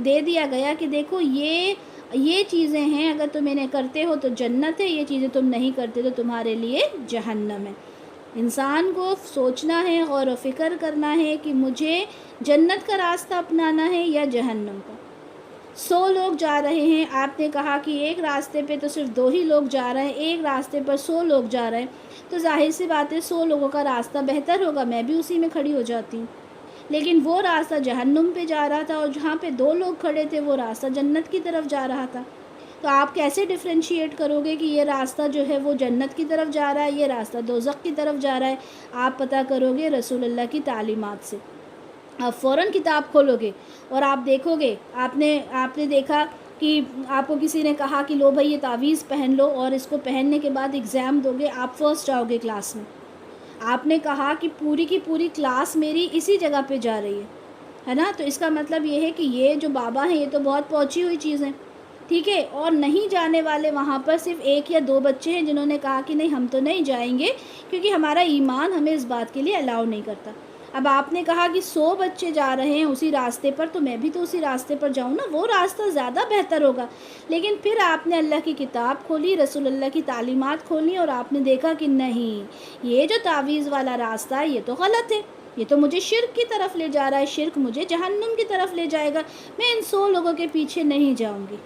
دے دیا گیا کہ دیکھو یہ چیزیں ہیں، اگر تم انہیں کرتے ہو تو جنت ہے، یہ چیزیں تم نہیں کرتے تو تمہارے لیے جہنم ہے. انسان کو سوچنا ہے، غور و فکر کرنا ہے کہ مجھے جنت کا راستہ اپنانا ہے یا جہنم کا. 100 لوگ جا رہے ہیں، آپ نے کہا کہ ایک راستے پہ تو صرف 2 ہی لوگ جا رہے ہیں، ایک راستے پر 100 لوگ جا رہے ہیں، تو ظاہر سی بات ہے 100 لوگوں کا راستہ بہتر ہوگا، میں بھی اسی میں کھڑی ہو جاتی ہوں. لیکن وہ راستہ جہنم پہ جا رہا تھا اور جہاں پہ 2 لوگ کھڑے تھے وہ راستہ جنت کی طرف جا رہا تھا. تو آپ کیسے ڈفرینشیٹ کرو گے کہ یہ راستہ جو ہے وہ جنت کی طرف جا رہا ہے، یہ راستہ دوزخ کی طرف جا رہا ہے؟ آپ پتہ کرو گے رسول اللہ کی تعلیمات سے. آپ فوراً کتاب کھولو گے اور آپ دیکھو گے، آپ نے دیکھا کہ آپ کو کسی نے کہا کہ لو بھائی یہ تعویذ پہن لو اور اس کو پہننے کے بعد ایگزام دو گے، آپ فرسٹ آؤ گے کلاس میں. آپ نے کہا کہ پوری کی پوری کلاس میری اسی جگہ پہ جا رہی ہے نا، تو اس کا مطلب یہ ہے کہ یہ جو بابا ہیں یہ تو بہت پہنچی ہوئی چیز ہیں. ٹھیک ہے، اور نہیں جانے والے وہاں پر صرف 1 یا 2 بچے ہیں جنہوں نے کہا کہ نہیں ہم تو نہیں جائیں گے کیونکہ ہمارا ایمان ہمیں اس بات کے لیے الاؤ نہیں کرتا. اب آپ نے کہا کہ 100 بچے جا رہے ہیں اسی راستے پر تو میں بھی تو اسی راستے پر جاؤں نا، وہ راستہ زیادہ بہتر ہوگا. لیکن پھر آپ نے اللہ کی کتاب کھولی، رسول اللہ کی تعلیمات کھولی اور آپ نے دیکھا کہ نہیں، یہ جو تعویذ والا راستہ ہے یہ تو غلط ہے، یہ تو مجھے شرک کی طرف لے جا رہا ہے، شرک مجھے جہنم کی طرف لے جائے گا، میں ان 100 لوگوں کے پیچھے نہیں جاؤں گی.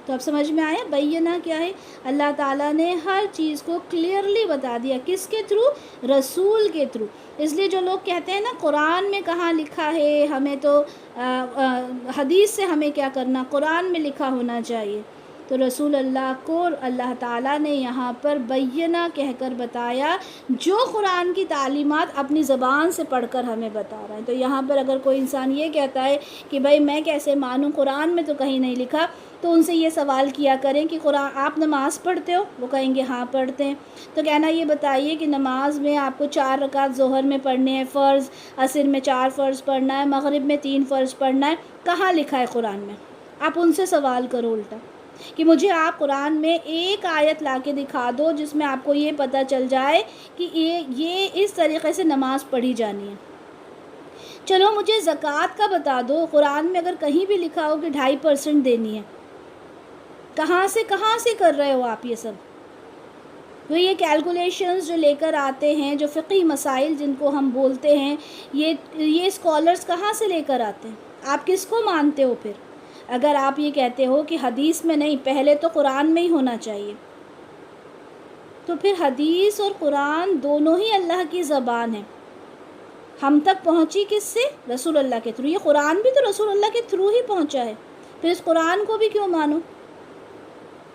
تو اب سمجھ میں آیا بینہ کیا ہے؟ اللہ تعالیٰ نے ہر چیز کو کلیئرلی بتا دیا. کس کے تھرو؟ رسول کے تھرو. اس لیے جو لوگ کہتے ہیں نا قرآن میں کہاں لکھا ہے، ہمیں تو حدیث سے ہمیں کیا کرنا، قرآن میں لکھا ہونا چاہیے. تو رسول اللہ کو اللہ تعالیٰ نے یہاں پر بینہ کہہ کر بتایا، جو قرآن کی تعلیمات اپنی زبان سے پڑھ کر ہمیں بتا رہا ہے. تو یہاں پر اگر کوئی انسان یہ کہتا ہے کہ بھائی میں کیسے مانوں، قرآن میں تو کہیں نہیں لکھا، تو ان سے یہ سوال کیا کریں کہ قرآن آپ نماز پڑھتے ہو؟ وہ کہیں گے ہاں پڑھتے ہیں. تو کہنا یہ بتائیے کہ نماز میں آپ کو 4 رکعت ظہر میں پڑھنے ہیں فرض، عصر میں 4 فرض پڑھنا ہے، مغرب میں 3 فرض پڑھنا ہے، کہاں لکھا ہے قرآن میں؟ آپ ان سے سوال کرو الٹا کہ مجھے آپ قرآن میں ایک آیت لا کے دکھا دو جس میں آپ کو یہ پتہ چل جائے کہ یہ اس طریقے سے نماز پڑھی جانی ہے. چلو مجھے زکوٰۃ کا بتا دو، قرآن میں اگر کہیں بھی لکھا ہو کہ 2.5% دینی ہے، کہاں سے کر رہے ہو آپ یہ سب؟ تو یہ کیلکولیشنز جو لے کر آتے ہیں، جو فقہی مسائل جن کو ہم بولتے ہیں، یہ اسکالرز کہاں سے لے کر آتے ہیں؟ آپ کس کو مانتے ہو پھر؟ اگر آپ یہ کہتے ہو کہ حدیث میں نہیں، پہلے تو قرآن میں ہی ہونا چاہیے، تو پھر حدیث اور قرآن دونوں ہی اللہ کی زبان ہے، ہم تک پہنچی کس سے؟ رسول اللہ کے تھرو۔ یہ قرآن بھی تو رسول اللہ کے تھرو ہی پہنچا ہے، پھر اس قرآن کو بھی کیوں مانو؟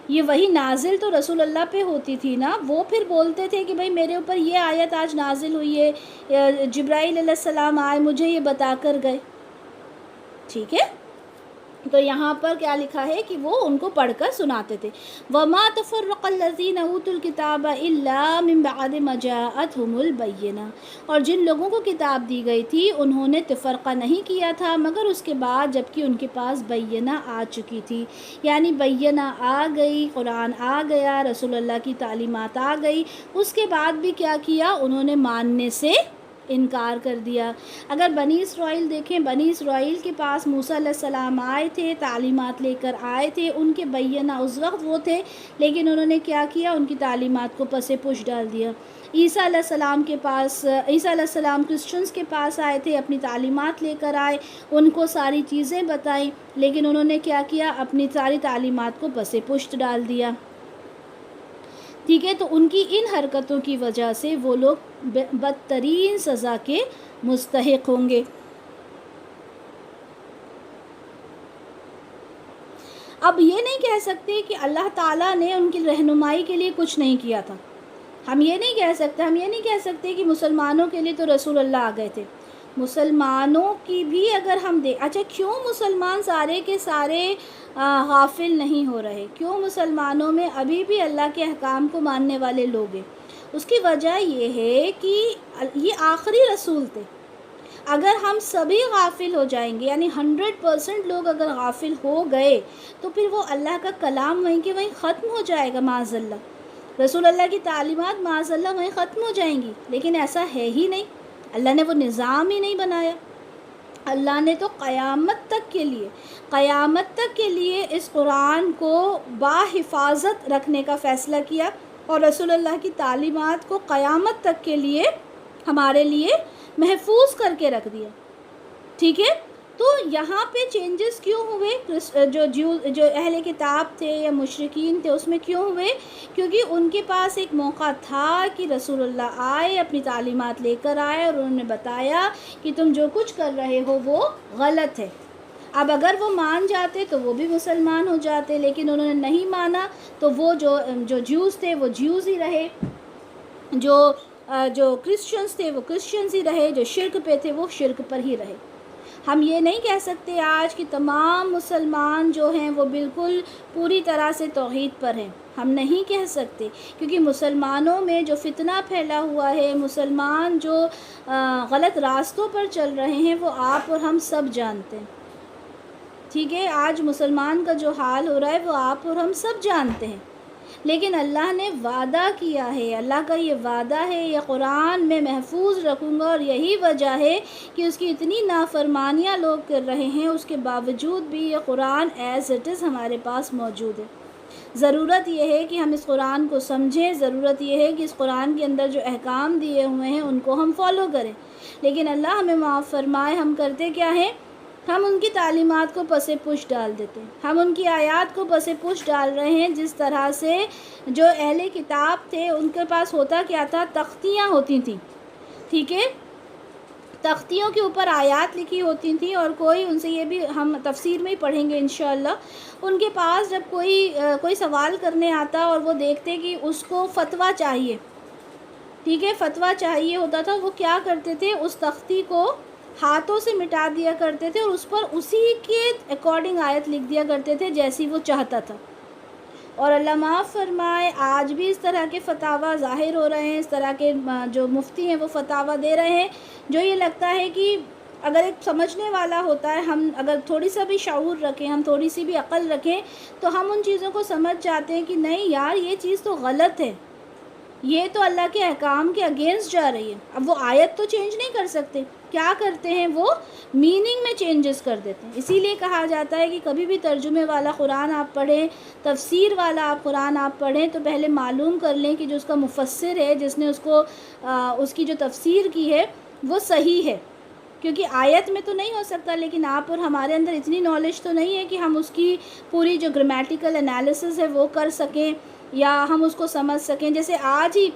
یہ وہی نازل تو رسول اللہ پہ ہوتی تھی نا، وہ پھر بولتے تھے کہ بھائی میرے اوپر یہ آیت آج نازل ہوئی ہے، جبرائیل علیہ السلام آئے مجھے یہ بتا کر گئے، ٹھیک ہے؟ تو یہاں پر کیا لکھا ہے کہ وہ ان کو پڑھ کر سناتے تھے۔ وَمَا تَفَرَّقَ الَّذِينَ أُوتُوا الْكِتَابَ إِلَّا مِن بَعْدِ مَا جَاءَتْهُمُ الْبَيِّنَةُ، اور جن لوگوں کو کتاب دی گئی تھی انہوں نے تفرقہ نہیں کیا تھا مگر اس کے بعد جب کہ ان کے پاس بینہ آ چکی تھی، یعنی بینہ آ گئی، قرآن آ گیا، رسول اللہ کی تعلیمات آ گئی، اس کے بعد بھی کیا کیا؟ انہوں نے ماننے سے انکار کر دیا۔ اگر بنی اسرائیل دیکھیں، بنی اسرائیل کے پاس موسیٰ علیہ السلام آئے تھے، تعلیمات لے کر آئے تھے، ان کے بینہ اس وقت وہ تھے، لیکن انہوں نے کیا کیا؟ ان کی تعلیمات کو پس پش ڈال دیا۔ عیسیٰ علیہ السلام کے پاس، عیسیٰ علیہ السلام کرسچنز کے پاس آئے تھے، اپنی تعلیمات لے کر آئے، ان کو ساری چیزیں بتائیں، لیکن انہوں نے کیا کیا؟ اپنی ساری تعلیمات کو پس پشت ڈال دیا، ٹھیک ہے؟ تو ان کی ان حرکتوں کی وجہ سے وہ لوگ بدترین سزا کے مستحق ہوں گے۔ اب یہ نہیں کہہ سکتے کہ اللہ تعالیٰ نے ان کی رہنمائی کے لیے کچھ نہیں کیا تھا، ہم یہ نہیں کہہ سکتے کہ مسلمانوں کے لیے تو رسول اللہ آ گئے تھے، مسلمانوں کی بھی اگر ہم اچھا کیوں مسلمان سارے کے سارے غافل نہیں ہو رہے؟ کیوں مسلمانوں میں ابھی بھی اللہ کے احکام کو ماننے والے لوگ ہیں؟ اس کی وجہ یہ ہے کہ یہ آخری رسول تھے، اگر ہم سبھی غافل ہو جائیں گے، یعنی 100% لوگ اگر غافل ہو گئے تو پھر وہ اللہ کا کلام وہیں کے وہیں ختم ہو جائے گا، معاذ اللہ، رسول اللہ کی تعلیمات معاذ اللہ وہیں ختم ہو جائیں گی، لیکن ایسا ہے ہی نہیں، اللہ نے وہ نظام ہی نہیں بنایا۔ اللہ نے تو قیامت تک کے لیے اس قرآن کو باحفاظت رکھنے کا فیصلہ کیا، اور رسول اللہ کی تعلیمات کو قیامت تک کے لیے ہمارے لیے محفوظ کر کے رکھ دیا، ٹھیک ہے؟ تو یہاں پہ چینجز کیوں ہوئے؟ جو اہل کتاب تھے یا مشرکین تھے اس میں کیوں ہوئے؟ کیونکہ ان کے پاس ایک موقع تھا کہ رسول اللہ آئے، اپنی تعلیمات لے کر آئے، اور انہوں نے بتایا کہ تم جو کچھ کر رہے ہو وہ غلط ہے۔ اب اگر وہ مان جاتے تو وہ بھی مسلمان ہو جاتے، لیکن انہوں نے نہیں مانا، تو وہ جو جیوز تھے وہ جیوز ہی رہے، جو کرسچنز تھے وہ کرسچنز ہی رہے، جو شرک پہ تھے وہ شرک پر ہی رہے۔ ہم یہ نہیں کہہ سکتے آج کہ تمام مسلمان جو ہیں وہ بالکل پوری طرح سے توحید پر ہیں، ہم نہیں کہہ سکتے، کیونکہ مسلمانوں میں جو فتنہ پھیلا ہوا ہے، مسلمان جو غلط راستوں پر چل رہے ہیں، وہ آپ اور ہم سب جانتے ہیں، ٹھیک ہے؟ آج مسلمان کا جو حال ہو رہا ہے وہ آپ اور ہم سب جانتے ہیں، لیکن اللہ نے وعدہ کیا ہے، اللہ کا یہ وعدہ ہے، یہ قرآن میں محفوظ رکھوں گا، اور یہی وجہ ہے کہ اس کی اتنی نافرمانیاں لوگ کر رہے ہیں، اس کے باوجود بھی یہ قرآن ایز اٹ از ہمارے پاس موجود ہے۔ ضرورت یہ ہے کہ ہم اس قرآن کو سمجھیں، ضرورت یہ ہے کہ اس قرآن کے اندر جو احکام دیے ہوئے ہیں ان کو ہم فالو کریں، لیکن اللہ ہمیں معاف فرمائے، ہم کرتے کیا ہیں؟ ہم ان کی تعلیمات کو پس پش ڈال دیتے ہیں، ہم ان کی آیات کو پس پش ڈال رہے ہیں، جس طرح سے جو اہل کتاب تھے ان کے پاس ہوتا کیا تھا؟ تختیاں ہوتی تھیں، ٹھیک ہے؟ تختیوں کے اوپر آیات لکھی ہوتی تھیں، اور کوئی ان سے، یہ بھی ہم تفسیر میں ہی پڑھیں گے انشاءاللہ، ان کے پاس جب کوئی سوال کرنے آتا اور وہ دیکھتے کہ اس کو فتویٰ چاہیے، ٹھیک ہے، فتویٰ چاہیے ہوتا تھا، وہ کیا کرتے تھے؟ اس تختی کو ہاتھوں سے مٹا دیا کرتے تھے، اور اس پر اسی کے اکارڈنگ آیت لکھ دیا کرتے تھے جیسی وہ چاہتا تھا۔ اور اللہ معاف فرمائے، آج بھی اس طرح کے فتاویٰ ظاہر ہو رہے ہیں، اس طرح کے جو مفتی ہیں وہ فتاویٰ دے رہے ہیں، جو یہ لگتا ہے کہ اگر ایک سمجھنے والا ہوتا ہے، ہم اگر تھوڑی سا بھی شعور رکھیں، ہم تھوڑی سی بھی عقل رکھیں، تو ہم ان چیزوں کو سمجھ جاتے ہیں کہ نہیں یار، یہ چیز تو غلط ہے، یہ تو اللہ کے احکام کے اگینسٹ جا رہی ہے. اب وہ آیت تو چینج نہیں کر سکتے، کیا کرتے ہیں وہ میننگ میں چینجز کر دیتے ہیں. اسی لیے کہا جاتا ہے کہ کبھی بھی ترجمے والا قرآن آپ پڑھیں، تفسیر والا قرآن آپ پڑھیں تو پہلے معلوم کر لیں کہ جو اس کا مفسر ہے، جس نے اس کو اس کی جو تفسیر کی ہے وہ صحیح ہے. کیونکہ آیت میں تو نہیں ہو سکتا، لیکن آپ اور ہمارے اندر اتنی نالج تو نہیں ہے کہ ہم اس کی پوری جو گرامیٹیکل انالیسس ہے وہ کر سکیں یا ہم اس کو سمجھ سکیں. جیسے آج ہی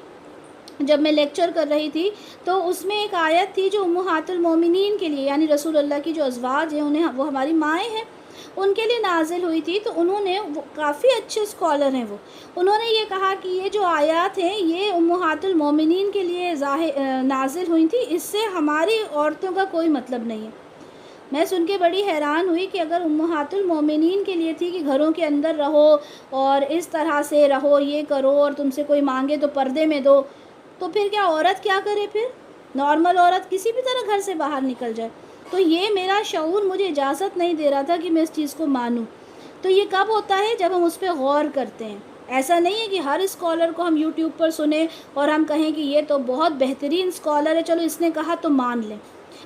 جب میں لیکچر کر رہی تھی تو اس میں ایک آیت تھی جو امہات المومنین کے لیے، یعنی رسول اللہ کی جو ازواج ہیں انہیں، وہ ہماری مائیں ہیں، ان کے لیے نازل ہوئی تھی. تو انہوں نے، وہ کافی اچھے اسکالر ہیں، انہوں نے یہ کہا کہ یہ جو آیات ہیں یہ امہات المومنین کے لیے نازل ہوئی تھی، اس سے ہماری عورتوں کا کوئی مطلب نہیں ہے. میں سن کے بڑی حیران ہوئی کہ اگر امہات المومنین کے لیے تھی کہ گھروں کے اندر رہو اور اس طرح سے رہو، یہ کرو، اور تم سے کوئی مانگے تو پردے میں دو، تو پھر کیا عورت کیا کرے؟ پھر نارمل عورت کسی بھی طرح گھر سے باہر نکل جائے. تو یہ میرا شعور مجھے اجازت نہیں دے رہا تھا کہ میں اس چیز کو مانوں. تو یہ کب ہوتا ہے؟ جب ہم اس پہ غور کرتے ہیں. ایسا نہیں ہے کہ ہر اسکالر کو ہم یوٹیوب پر سنیں اور ہم کہیں کہ یہ تو بہت بہترین اسکالر ہے، چلو اس نے کہا تو مان لیں.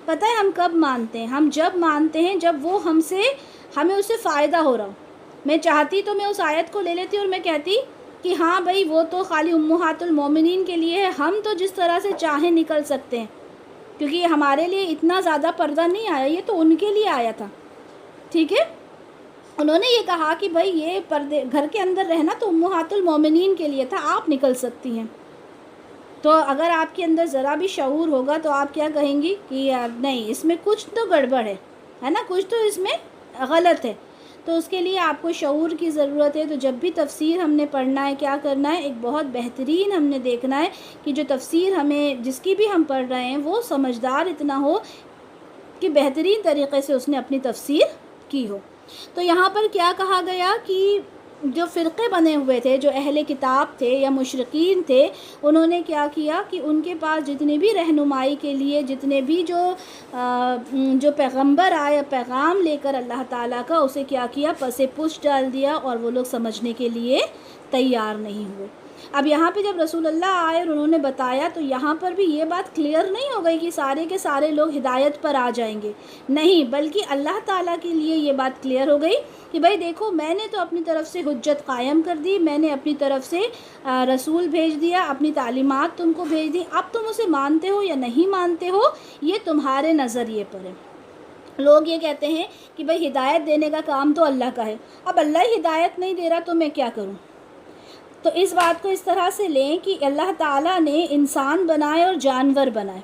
پتہ ہے ہم کب مانتے ہیں؟ ہم جب مانتے ہیں جب وہ ہمیں اس سے فائدہ ہو رہا ہو. میں چاہتی تو میں اس آیت کو لے لیتی اور میں کہتی کہ ہاں بھائی وہ تو خالی امہات المومنین کے لیے ہے، ہم تو جس طرح سے چاہیں نکل سکتے ہیں، کیونکہ ہمارے لیے اتنا زیادہ پردہ نہیں آیا، یہ تو ان کے لیے آیا تھا. ٹھیک ہے، انہوں نے یہ کہا کہ بھائی یہ پردے گھر کے اندر رہنا تو امہات المومنین کے لیے تھا، آپ نکل سکتی ہیں. تو اگر آپ کے اندر ذرا بھی شعور ہوگا تو آپ کیا کہیں گی کہ یار نہیں، اس میں کچھ تو گڑبڑ ہے نا، کچھ تو اس میں غلط ہے. تو اس کے لیے آپ کو شعور کی ضرورت ہے. تو جب بھی تفسیر ہم نے پڑھنا ہے، کیا کرنا ہے؟ ایک بہت بہترین ہم نے دیکھنا ہے کہ جو تفسیر ہمیں جس کی بھی ہم پڑھ رہے ہیں وہ سمجھدار اتنا ہو کہ بہترین طریقے سے اس نے اپنی تفسیر کی ہو. تو یہاں پر کیا کہا گیا کہ جو فرقے بنے ہوئے تھے، جو اہل کتاب تھے یا مشرکین تھے، انہوں نے کیا کیا کہ ان کے پاس جتنی بھی رہنمائی کے لیے، جتنے بھی جو پیغمبر آیا پیغام لے کر اللہ تعالیٰ کا، اسے کیا کیا؟ پس پش ڈال دیا، اور وہ لوگ سمجھنے کے لیے تیار نہیں ہوئے. اب یہاں پہ جب رسول اللہ آئے اور انہوں نے بتایا تو یہاں پر بھی یہ بات کلیئر نہیں ہو گئی کہ سارے کے سارے لوگ ہدایت پر آ جائیں گے، نہیں، بلکہ اللہ تعالیٰ کے لیے یہ بات کلیئر ہو گئی کہ بھائی دیکھو، میں نے تو اپنی طرف سے حجت قائم کر دی، میں نے اپنی طرف سے رسول بھیج دیا، اپنی تعلیمات تم کو بھیج دی، اب تم اسے مانتے ہو یا نہیں مانتے ہو یہ تمہارے نظریے پر ہے. لوگ یہ کہتے ہیں کہ بھائی ہدایت دینے کا کام تو اللہ کا ہے، اب اللہ ہی ہدایت نہیں دے رہا تو میں کیا کروں؟ تو اس بات کو اس طرح سے لیں کہ اللہ تعالیٰ نے انسان بنائے اور جانور بنائے.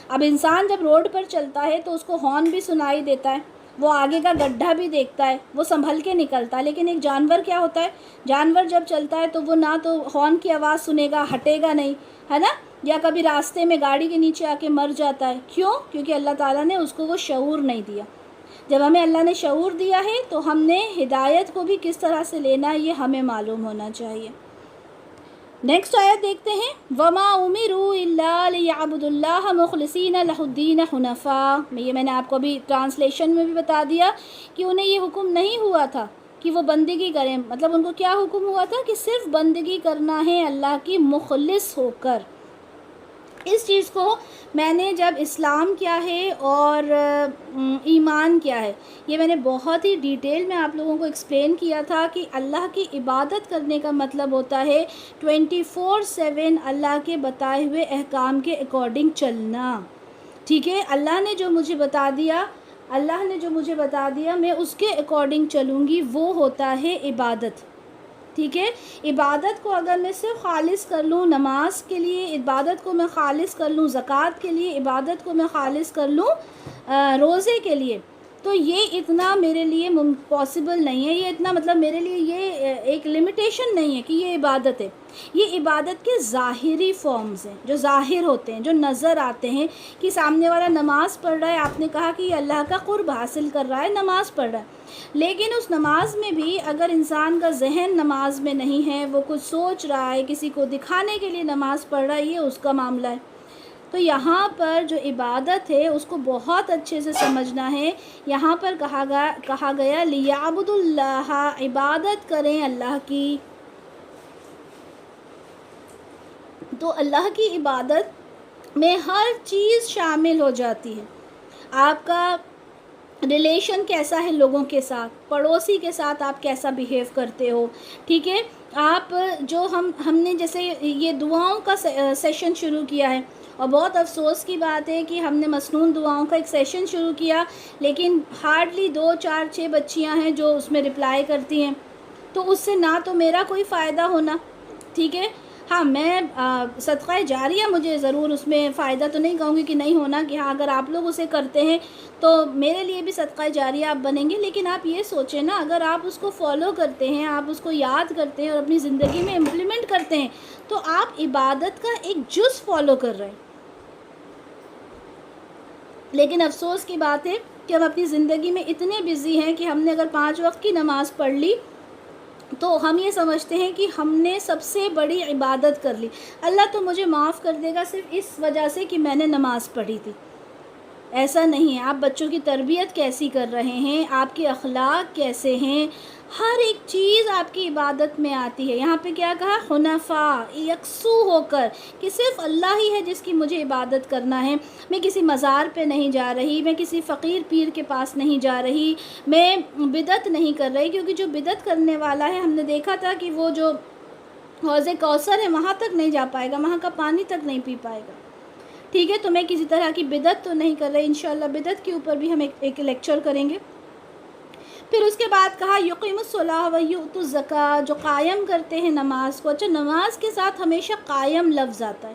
اب انسان جب روڈ پر چلتا ہے تو اس کو ہارن بھی سنائی دیتا ہے، وہ آگے کا گڈھا بھی دیکھتا ہے، وہ سنبھل کے نکلتا ہے. لیکن ایک جانور کیا ہوتا ہے؟ جانور جب چلتا ہے تو وہ نہ تو ہارن کی آواز سنے گا، ہٹے گا نہیں، ہے نا، یا کبھی راستے میں گاڑی کے نیچے آ کے مر جاتا ہے. کیوں؟ کیونکہ اللہ تعالیٰ نے اس کو وہ شعور نہیں دیا. جب ہمیں اللہ نے شعور دیا ہے تو ہم نے ہدایت کو بھی کس طرح سے لینا ہے یہ ہمیں معلوم ہونا چاہیے. نیکسٹ آیت دیکھتے ہیں، وَمَا أُمِرُوا إِلَّا لِيَعْبُدُوا اللَّهَ مُخْلِصِينَ لَهُ الدِّينَ حُنَفَاءَ. یہ میں نے آپ کو ابھی ٹرانسلیشن میں بھی بتا دیا کہ انہیں یہ حکم نہیں ہوا تھا کہ وہ بندگی کریں. مطلب ان کو کیا حکم ہوا تھا کہ صرف بندگی کرنا ہے اللہ کی مخلص ہو کر. اس چیز کو میں نے جب اسلام کیا ہے اور ایمان کیا ہے یہ میں نے بہت ہی ڈیٹیل میں آپ لوگوں کو ایکسپلین کیا تھا کہ اللہ کی عبادت کرنے کا مطلب ہوتا ہے 24/7 اللہ کے بتائے ہوئے احکام کے اکارڈنگ چلنا. ٹھیک ہے، اللہ نے جو مجھے بتا دیا میں اس کے اکارڈنگ چلوں گی، وہ ہوتا ہے عبادت. ٹھیک ہے، عبادت کو اگر میں صرف خالص کر لوں نماز کے لیے، عبادت کو میں خالص کر لوں زکوٰۃ کے لیے، عبادت کو میں خالص کر لوں روزے کے لیے، تو یہ اتنا میرے لیے پاسبل نہیں ہے. یہ اتنا مطلب میرے لیے یہ ایک لمیٹیشن نہیں ہے کہ یہ عبادت ہے. یہ عبادت کے ظاہری فارمز ہیں جو ظاہر ہوتے ہیں، جو نظر آتے ہیں کہ سامنے والا نماز پڑھ رہا ہے، آپ نے کہا کہ یہ اللہ کا قرب حاصل کر رہا ہے، نماز پڑھ رہا ہے. لیکن اس نماز میں بھی اگر انسان کا ذہن نماز میں نہیں ہے، وہ کچھ سوچ رہا ہے، کسی کو دکھانے کے لیے نماز پڑھ رہا ہے، یہ اس کا معاملہ ہے. تو یہاں پر جو عبادت ہے اس کو بہت اچھے سے سمجھنا ہے. یہاں پر کہا گیا لیعبدوا اللہ، عبادت کریں اللہ کی. تو اللہ کی عبادت میں ہر چیز شامل ہو جاتی ہے. آپ کا ریلیشن کیسا ہے لوگوں کے ساتھ، پڑوسی کے ساتھ آپ کیسا بیہیو کرتے ہو، ٹھیک ہے. آپ جو ہم نے جیسے یہ دعاؤں کا سیشن شروع کیا ہے، اور بہت افسوس کی بات ہے کہ ہم نے مسنون دعاؤں کا ایک سیشن شروع کیا، لیکن ہارڈلی 2 4 6 بچیاں ہیں جو اس میں رپلائی کرتی ہیں. تو اس سے نہ تو میرا کوئی فائدہ ہونا، ٹھیک ہے. ہاں میں صدقہ جاریہ مجھے ضرور اس میں فائدہ تو نہیں کہوں گی کہ نہیں ہونا، کہ ہاں اگر آپ لوگ اسے کرتے ہیں تو میرے لیے بھی صدقہ جاریہ آپ بنیں گے. لیکن آپ یہ سوچیں نا، اگر آپ اس کو فالو کرتے ہیں، آپ اس کو یاد کرتے ہیں اور اپنی زندگی میں امپلیمنٹ کرتے ہیں، تو آپ عبادت کا ایک جز فالو کر رہے ہیں. لیکن افسوس کی بات ہے کہ ہم اپنی زندگی میں اتنے بزی ہیں کہ ہم نے اگر 5 وقت کی نماز پڑھ لی تو ہم یہ سمجھتے ہیں کہ ہم نے سب سے بڑی عبادت کر لی، اللہ تو مجھے معاف کر دے گا صرف اس وجہ سے کہ میں نے نماز پڑھی تھی. ایسا نہیں ہے. آپ بچوں کی تربیت کیسی کر رہے ہیں، آپ کے اخلاق کیسے ہیں، ہر ایک چیز آپ کی عبادت میں آتی ہے. یہاں پہ کیا کہا؟ حنفاء، یکسو ہو کر، کہ صرف اللہ ہی ہے جس کی مجھے عبادت کرنا ہے. میں کسی مزار پہ نہیں جا رہی، میں کسی فقیر پیر کے پاس نہیں جا رہی، میں بدعت نہیں کر رہی. کیونکہ جو بدعت کرنے والا ہے، ہم نے دیکھا تھا کہ وہ جو حوض کوثر ہے وہاں تک نہیں جا پائے گا، وہاں کا پانی تک نہیں پی پائے گا، ٹھیک ہے. تو میں کسی طرح کی بدعت تو نہیں کر رہی. انشاءاللہ بدعت کے اوپر بھی ہم ایک لیکچر کریں گے. پھر اس کے بعد کہا یقیم الصلاۃ و یؤتوا الزکاۃ، جو قائم کرتے ہیں نماز کو. اچھا، نماز کے ساتھ ہمیشہ قائم لفظ آتا ہے،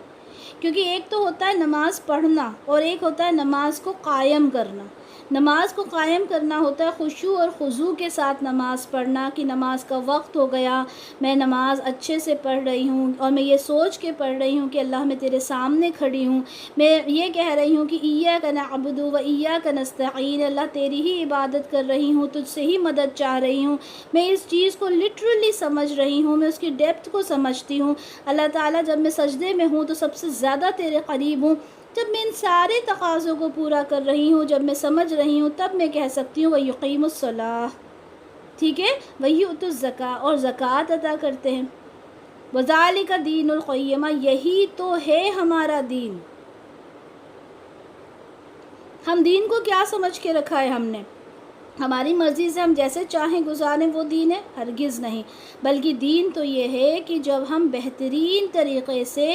کیونکہ ایک تو ہوتا ہے نماز پڑھنا اور ایک ہوتا ہے نماز کو قائم کرنا. نماز کو قائم کرنا ہوتا ہے خشوع اور خضوع کے ساتھ نماز پڑھنا، کہ نماز کا وقت ہو گیا، میں نماز اچھے سے پڑھ رہی ہوں اور میں یہ سوچ کے پڑھ رہی ہوں کہ اللہ میں تیرے سامنے کھڑی ہوں، میں یہ کہہ رہی ہوں کہ ایاک نعبد و ایاک نستعین، اللہ تیری ہی عبادت کر رہی ہوں، تجھ سے ہی مدد چاہ رہی ہوں. میں اس چیز کو لٹرلی سمجھ رہی ہوں، میں اس کی ڈیپتھ کو سمجھتی ہوں. اللہ تعالیٰ جب میں سجدے میں ہوں تو سب سے زیادہ تیرے قریب ہوں. جب میں ان سارے تقاضوں کو پورا کر رہی ہوں، جب میں سمجھ رہی ہوں، تب میں کہہ سکتی ہوں وَيُقِيمُ الصَّلَاةَ، ٹھیک ہے، وَيُؤْتُوا الزَّكَاةَ، اور زکوٰۃ ادا کرتے ہیں. وَذَلِكَ دِينُ الْقَيِّمَةِ، یہی تو ہے ہمارا دین. ہم دین کو کیا سمجھ کے رکھا ہے؟ ہم نے ہماری مرضی سے ہم جیسے چاہیں گزاریں وہ دین ہے؟ ہرگز نہیں. بلکہ دین تو یہ ہے کہ جب ہم بہترین طریقے سے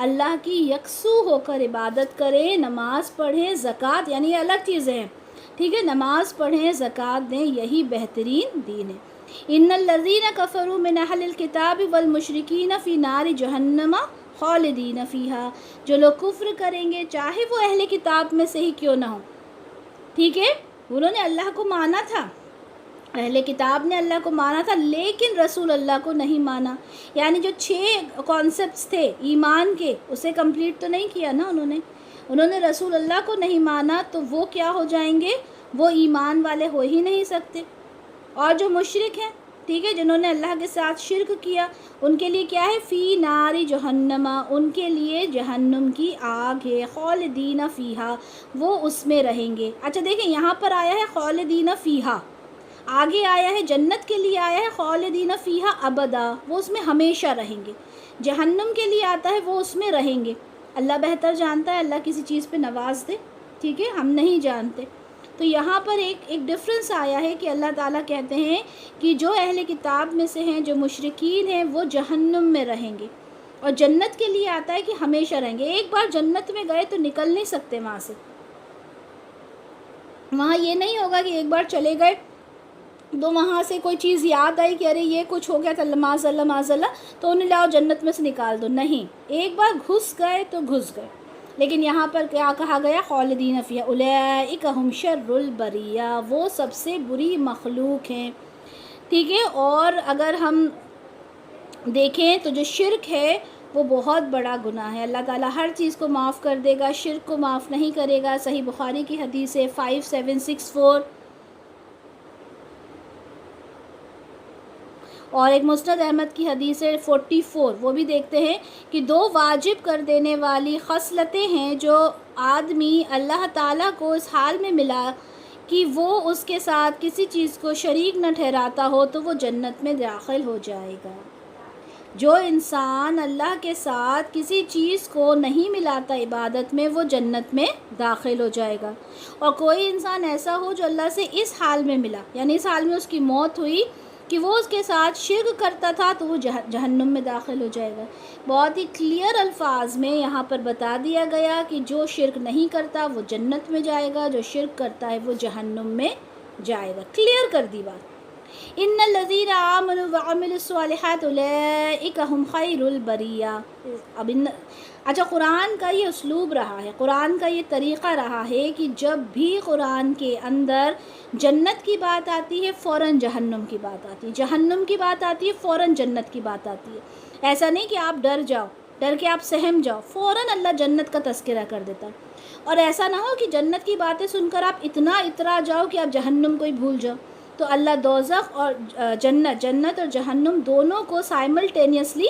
اللہ کی یکسو ہو کر عبادت کریں، نماز پڑھیں، زکوٰۃ، یعنی یہ الگ چیزیں ہیں، ٹھیک ہے، نماز پڑھیں، زکوٰۃ دیں، یہی بہترین دین ہے. ان الذین کفروا من اہل الکتاب والمشرکین فی نار جہنم خالدین فیہا، جو لوگ کفر کریں گے چاہے وہ اہل کتاب میں سے ہی کیوں نہ ہو، ٹھیک ہے، انہوں نے اللہ کو مانا تھا، اہل کتاب نے اللہ کو مانا تھا، لیکن رسول اللہ کو نہیں مانا. یعنی جو 6 کانسیپٹس تھے ایمان کے، اسے کمپلیٹ تو نہیں کیا نا انہوں نے رسول اللہ کو نہیں مانا، تو وہ کیا ہو جائیں گے؟ وہ ایمان والے ہو ہی نہیں سکتے. اور جو مشرک ہیں، ٹھیک ہے، جنہوں نے اللہ کے ساتھ شرک کیا، ان کے لیے کیا ہے؟ فی نار جہنم، ان کے لیے جہنم کی آگ ہے، خالدین فیہا، وہ اس میں رہیں گے. اچھا دیکھیں، یہاں پر آیا ہے خالدین فیہا، آگے آیا ہے جنت کے لیے آیا ہے خالدین فیہا ابدا، وہ اس میں ہمیشہ رہیں گے. جہنم کے لیے آتا ہے وہ اس میں رہیں گے. اللہ بہتر جانتا ہے، اللہ کسی چیز پہ نواز دے، ٹھیک ہے، ہم نہیں جانتے. تو یہاں پر ایک ڈفرنس آیا ہے کہ اللہ تعالیٰ کہتے ہیں کہ جو اہل کتاب میں سے ہیں، جو مشرکین ہیں، وہ جہنم میں رہیں گے، اور جنت کے لیے آتا ہے کہ ہمیشہ رہیں گے. ایک بار جنت میں گئے تو نکل نہیں سکتے وہاں سے. وہاں یہ نہیں ہوگا کہ ایک بار چلے گئے تو وہاں سے کوئی چیز یاد آئی کہ ارے یہ کچھ ہو گیا تھا، معاذ اللہ، تو انہیں لاؤ جنت میں سے نکال دو. نہیں، ایک بار گھس گئے تو گھس گئے. لیکن یہاں پر کیا کہا گیا؟ خالدین فیہا اولئک ہم شر البریہ، وہ سب سے بری مخلوق ہیں، ٹھیک ہے. اور اگر ہم دیکھیں تو جو شرک ہے وہ بہت بڑا گناہ ہے. اللہ تعالیٰ ہر چیز کو معاف کر دے گا، شرک کو معاف نہیں کرے گا. صحیح بخاری کی حدیث ہے 5764، اور ایک مسند احمد کی حدیث ہے 44. وہ بھی دیکھتے ہیں کہ 2 واجب کر دینے والی خصلتیں ہیں جو آدمی اللہ تعالیٰ کو اس حال میں ملا کہ وہ اس کے ساتھ کسی چیز کو شریک نہ ٹھہراتا ہو تو وہ جنت میں داخل ہو جائے گا. جو انسان اللہ کے ساتھ کسی چیز کو نہیں ملاتا عبادت میں وہ جنت میں داخل ہو جائے گا، اور کوئی انسان ایسا ہو جو اللہ سے اس حال میں ملا، یعنی اس حال میں اس کی موت ہوئی کہ وہ اس کے ساتھ شرک کرتا تھا، تو وہ جہنم میں داخل ہو جائے گا۔ بہت ہی کلیئر الفاظ میں یہاں پر بتا دیا گیا کہ جو شرک نہیں کرتا وہ جنت میں جائے گا، جو شرک کرتا ہے وہ جہنم میں جائے گا۔ کلیئر کر دی بات۔ ان الذین آمنوا وعملوا الصالحات اولئک هم خیر البریہ۔ اچھا، قرآن کا یہ اسلوب رہا ہے، قرآن کا یہ طریقہ رہا ہے کہ جب بھی قرآن کے اندر جنت کی بات آتی ہے فوراً جہنم کی بات آتی ہے، جہنم کی بات آتی ہے فوراً جنت کی بات آتی ہے۔ ایسا نہیں کہ آپ ڈر جاؤ، ڈر کے آپ سہم جاؤ، فوراً اللہ جنت کا تذکرہ کر دیتا ہے۔ اور ایسا نہ ہو کہ جنت کی باتیں سن کر آپ اتنا اترا جاؤ کہ آپ جہنم کو ہی بھول جاؤ۔ تو اللہ دوزخ اور جنت اور جہنم دونوں کو سائملٹینیسلی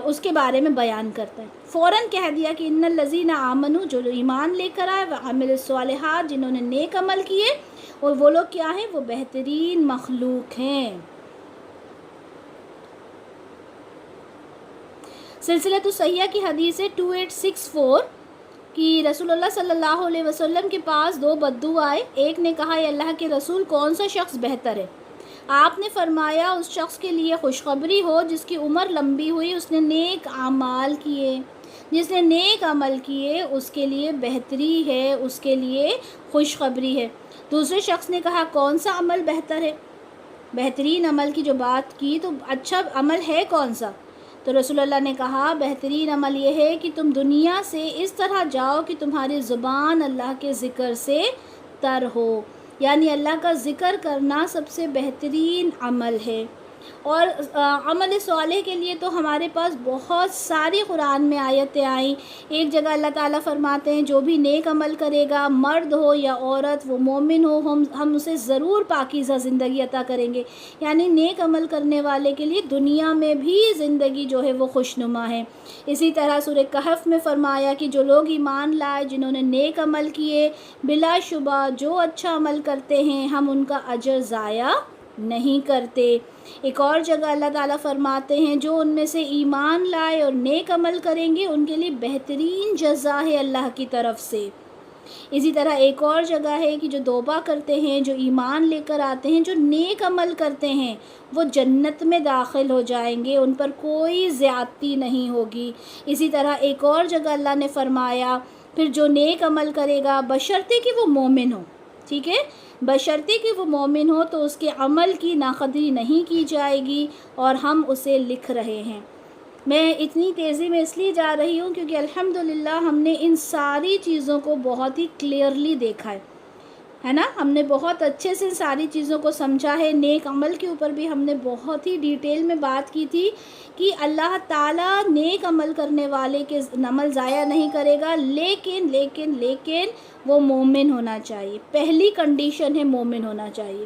اس کے بارے میں بیان کرتا ہے۔ فوراً کہہ دیا کہ ان الذین آمنوا، جو ایمان لے کر آئے، وعملوا الصالحات، جنہوں نے نیک عمل کیے، اور وہ لوگ کیا ہیں؟ وہ بہترین مخلوق ہیں۔ سلسلۃ الصحیحہ کی حدیث ہے 2864 کہ رسول اللہ صلی اللہ علیہ وسلم کے پاس دو بدو آئے۔ ایک نے کہا، اے اللہ کے رسول، کون سا شخص بہتر ہے؟ آپ نے فرمایا، اس شخص کے لیے خوشخبری ہو جس کی عمر لمبی ہوئی، اس نے نیک اعمال کیے، جس نے نیک عمل کیے اس کے لیے بہتری ہے، اس کے لیے خوشخبری ہے۔ دوسرے شخص نے کہا، کون سا عمل بہتر ہے؟ بہترین عمل کی جو بات کی، تو اچھا عمل ہے کون سا؟ تو رسول اللہ نے کہا، بہترین عمل یہ ہے کہ تم دنیا سے اس طرح جاؤ کہ تمہاری زبان اللہ کے ذکر سے تر ہو، یعنی اللہ کا ذکر کرنا سب سے بہترین عمل ہے۔ اور عمل صالح کے لیے تو ہمارے پاس بہت ساری قرآن میں آیتیں آئیں۔ ایک جگہ اللہ تعالیٰ فرماتے ہیں، جو بھی نیک عمل کرے گا، مرد ہو یا عورت، وہ مومن ہو، ہم اسے ضرور پاکیزہ زندگی عطا کریں گے، یعنی نیک عمل کرنے والے کے لیے دنیا میں بھی زندگی جو ہے وہ خوشنما ہے۔ اسی طرح سورہ کہف میں فرمایا کہ جو لوگ ایمان لائے، جنہوں نے نیک عمل کیے، بلا شبہ جو اچھا عمل کرتے ہیں ہم ان کا اجر ضائع نہیں کرتے۔ ایک اور جگہ اللہ تعالیٰ فرماتے ہیں، جو ان میں سے ایمان لائے اور نیک عمل کریں گے ان کے لیے بہترین جزا ہے اللہ کی طرف سے۔ اسی طرح ایک اور جگہ ہے کہ جو توبہ کرتے ہیں، جو ایمان لے کر آتے ہیں، جو نیک عمل کرتے ہیں، وہ جنت میں داخل ہو جائیں گے، ان پر کوئی زیادتی نہیں ہوگی۔ اسی طرح ایک اور جگہ اللہ نے فرمایا، پھر جو نیک عمل کرے گا بشرطے کہ وہ مومن ہو، ٹھیک ہے، بشرطے کہ وہ مومن ہو، تو اس کے عمل کی ناقدری نہیں کی جائے گی، اور ہم اسے لکھ رہے ہیں۔ میں اتنی تیزی میں اس لیے جا رہی ہوں کیونکہ الحمدللہ ہم نے ان ساری چیزوں کو بہت ہی کلیئرلی دیکھا ہے نا، ہم نے بہت اچھے سے ساری چیزوں کو سمجھا ہے۔ نیک عمل کے اوپر بھی ہم نے بہت ہی ڈیٹیل میں بات کی تھی کہ اللہ تعالیٰ نیک عمل کرنے والے کے عمل ضائع نہیں کرے گا، لیکن لیکن لیکن وہ مومن ہونا چاہیے، پہلی کنڈیشن ہے مومن ہونا چاہیے۔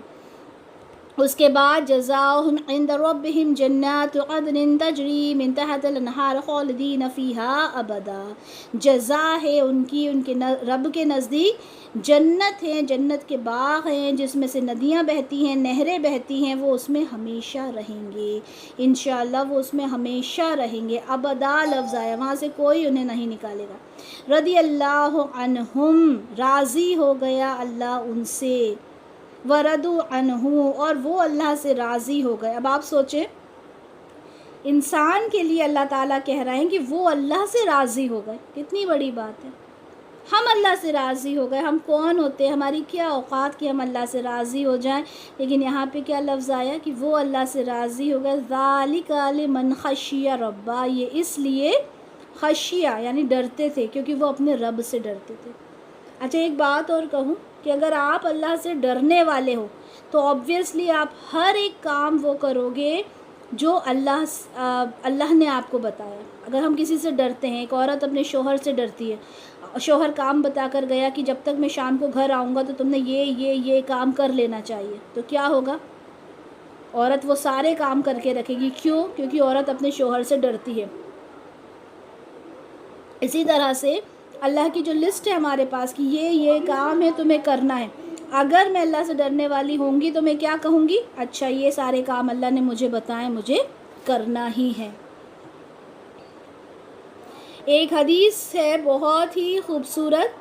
اس کے بعد جزاؤہم عند ربہم جنات عدن تجری من تحت الانہار خالدین فیہا ابدا، جزا ہے ان کی، ان کے رب کے نزدیک جنت ہیں، جنت کے باغ ہیں جس میں سے ندیاں بہتی ہیں، نہریں بہتی ہیں، وہ اس میں ہمیشہ رہیں گے، انشاءاللہ وہ اس میں ہمیشہ رہیں گے۔ ابدا لفظ آیا، وہاں سے کوئی انہیں نہیں نکالے گا۔ رضی اللہ عنہم، راضی ہو گیا اللہ ان سے، وردوا عنہ، اور وہ اللہ سے راضی ہو گئے۔ اب آپ سوچیں، انسان کے لیے اللہ تعالیٰ کہہ رہے ہیں کہ وہ اللہ سے راضی ہو گئے، کتنی بڑی بات ہے۔ ہم اللہ سے راضی ہو گئے، ہم کون ہوتے ہیں، ہماری کیا اوقات کہ ہم اللہ سے راضی ہو جائیں، لیکن یہاں پہ کیا لفظ آیا کہ وہ اللہ سے راضی ہو گئے۔ ذالک لمن خشی ربا، یہ اس لیے خشیہ یعنی ڈرتے تھے، کیونکہ وہ اپنے رب سے ڈرتے تھے۔ اچھا، ایک بات اور کہوں کہ اگر آپ اللہ سے ڈرنے والے ہو تو آبویسلی آپ ہر ایک کام وہ کرو گے جو اللہ نے آپ کو بتایا۔ اگر ہم کسی سے ڈرتے ہیں، ایک عورت اپنے شوہر سے ڈرتی ہے، شوہر کام بتا کر گیا کہ جب تک میں شام کو گھر آؤں گا تو تم نے یہ کام کر لینا چاہیے، تو کیا ہوگا؟ عورت وہ سارے کام کر کے رکھے گی۔ کیوں؟ کیونکہ عورت اپنے شوہر سے ڈرتی ہے۔ اسی طرح سے اللہ کی جو لسٹ ہے ہمارے پاس کہ یہ کام ہے تمہیں کرنا ہے، اگر میں اللہ سے ڈرنے والی ہوں گی تو میں کیا کہوں گی؟ اچھا، یہ سارے کام اللہ نے مجھے بتائے، مجھے کرنا ہی ہے۔ ایک حدیث ہے بہت ہی خوبصورت،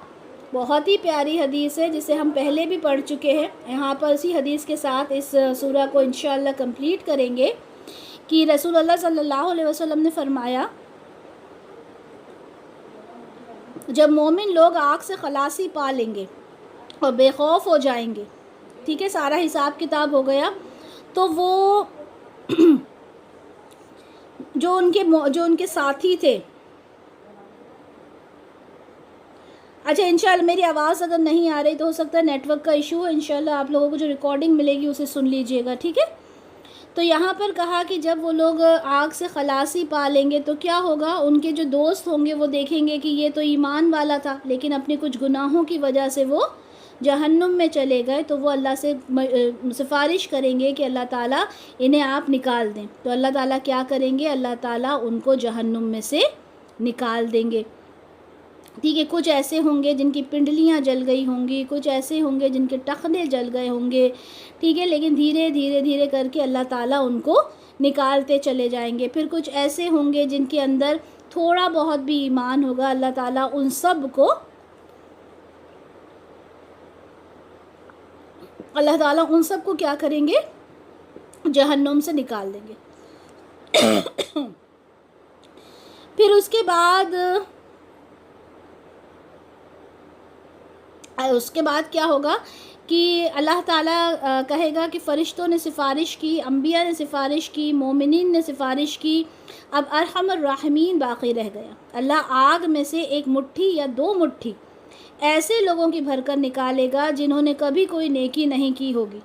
بہت ہی پیاری حدیث ہے، جسے ہم پہلے بھی پڑھ چکے ہیں۔ یہاں پر اسی حدیث کے ساتھ اس سورہ کو انشاءاللہ کمپلیٹ کریں گے کہ رسول اللہ صلی اللہ علیہ وسلم نے فرمایا، جب مومن لوگ آگ سے خلاصی پا لیں گے اور بے خوف ہو جائیں گے، ٹھیک ہے، سارا حساب کتاب ہو گیا، تو وہ جو ان کے ساتھی تھے، اچھا انشاءاللہ میری آواز اگر نہیں آ رہی تو ہو سکتا ہے نیٹ ورک کا ایشو ہے، انشاءاللہ آپ لوگوں کو جو ریکارڈنگ ملے گی اسے سن لیجئے گا، ٹھیک ہے۔ تو یہاں پر کہا کہ جب وہ لوگ آگ سے خلاصی پا لیں گے تو کیا ہوگا، ان کے جو دوست ہوں گے وہ دیکھیں گے کہ یہ تو ایمان والا تھا، لیکن اپنے کچھ گناہوں کی وجہ سے وہ جہنم میں چلے گئے، تو وہ اللہ سے سفارش کریں گے کہ اللہ تعالیٰ انہیں آپ نکال دیں، تو اللہ تعالیٰ کیا کریں گے، اللہ تعالیٰ ان کو جہنم میں سے نکال دیں گے، ٹھیک ہے۔ کچھ ایسے ہوں گے جن کی پنڈلیاں جل گئی ہوں گی، کچھ ایسے ہوں گے جن کے ٹخنے جل گئے ہوں گے، ٹھیک ہے، لیکن دھیرے دھیرے دھیرے کر کے اللہ تعالیٰ ان کو نکالتے چلے جائیں گے۔ پھر کچھ ایسے ہوں گے جن کے اندر تھوڑا بہت بھی ایمان ہوگا، اللہ تعالیٰ ان سب کو کیا کریں گے، جہنم سے نکال دیں گے۔ پھر اس کے بعد کیا ہوگا کہ اللہ تعالیٰ کہے گا کہ فرشتوں نے سفارش کی، انبیاء نے سفارش کی، مومنین نے سفارش کی، اب ارحم الراحمین باقی رہ گیا۔ اللہ آگ میں سے ایک مٹھی یا 2 مٹھی ایسے لوگوں کی بھر کر نکالے گا جنہوں نے کبھی کوئی نیکی نہیں کی ہوگی۔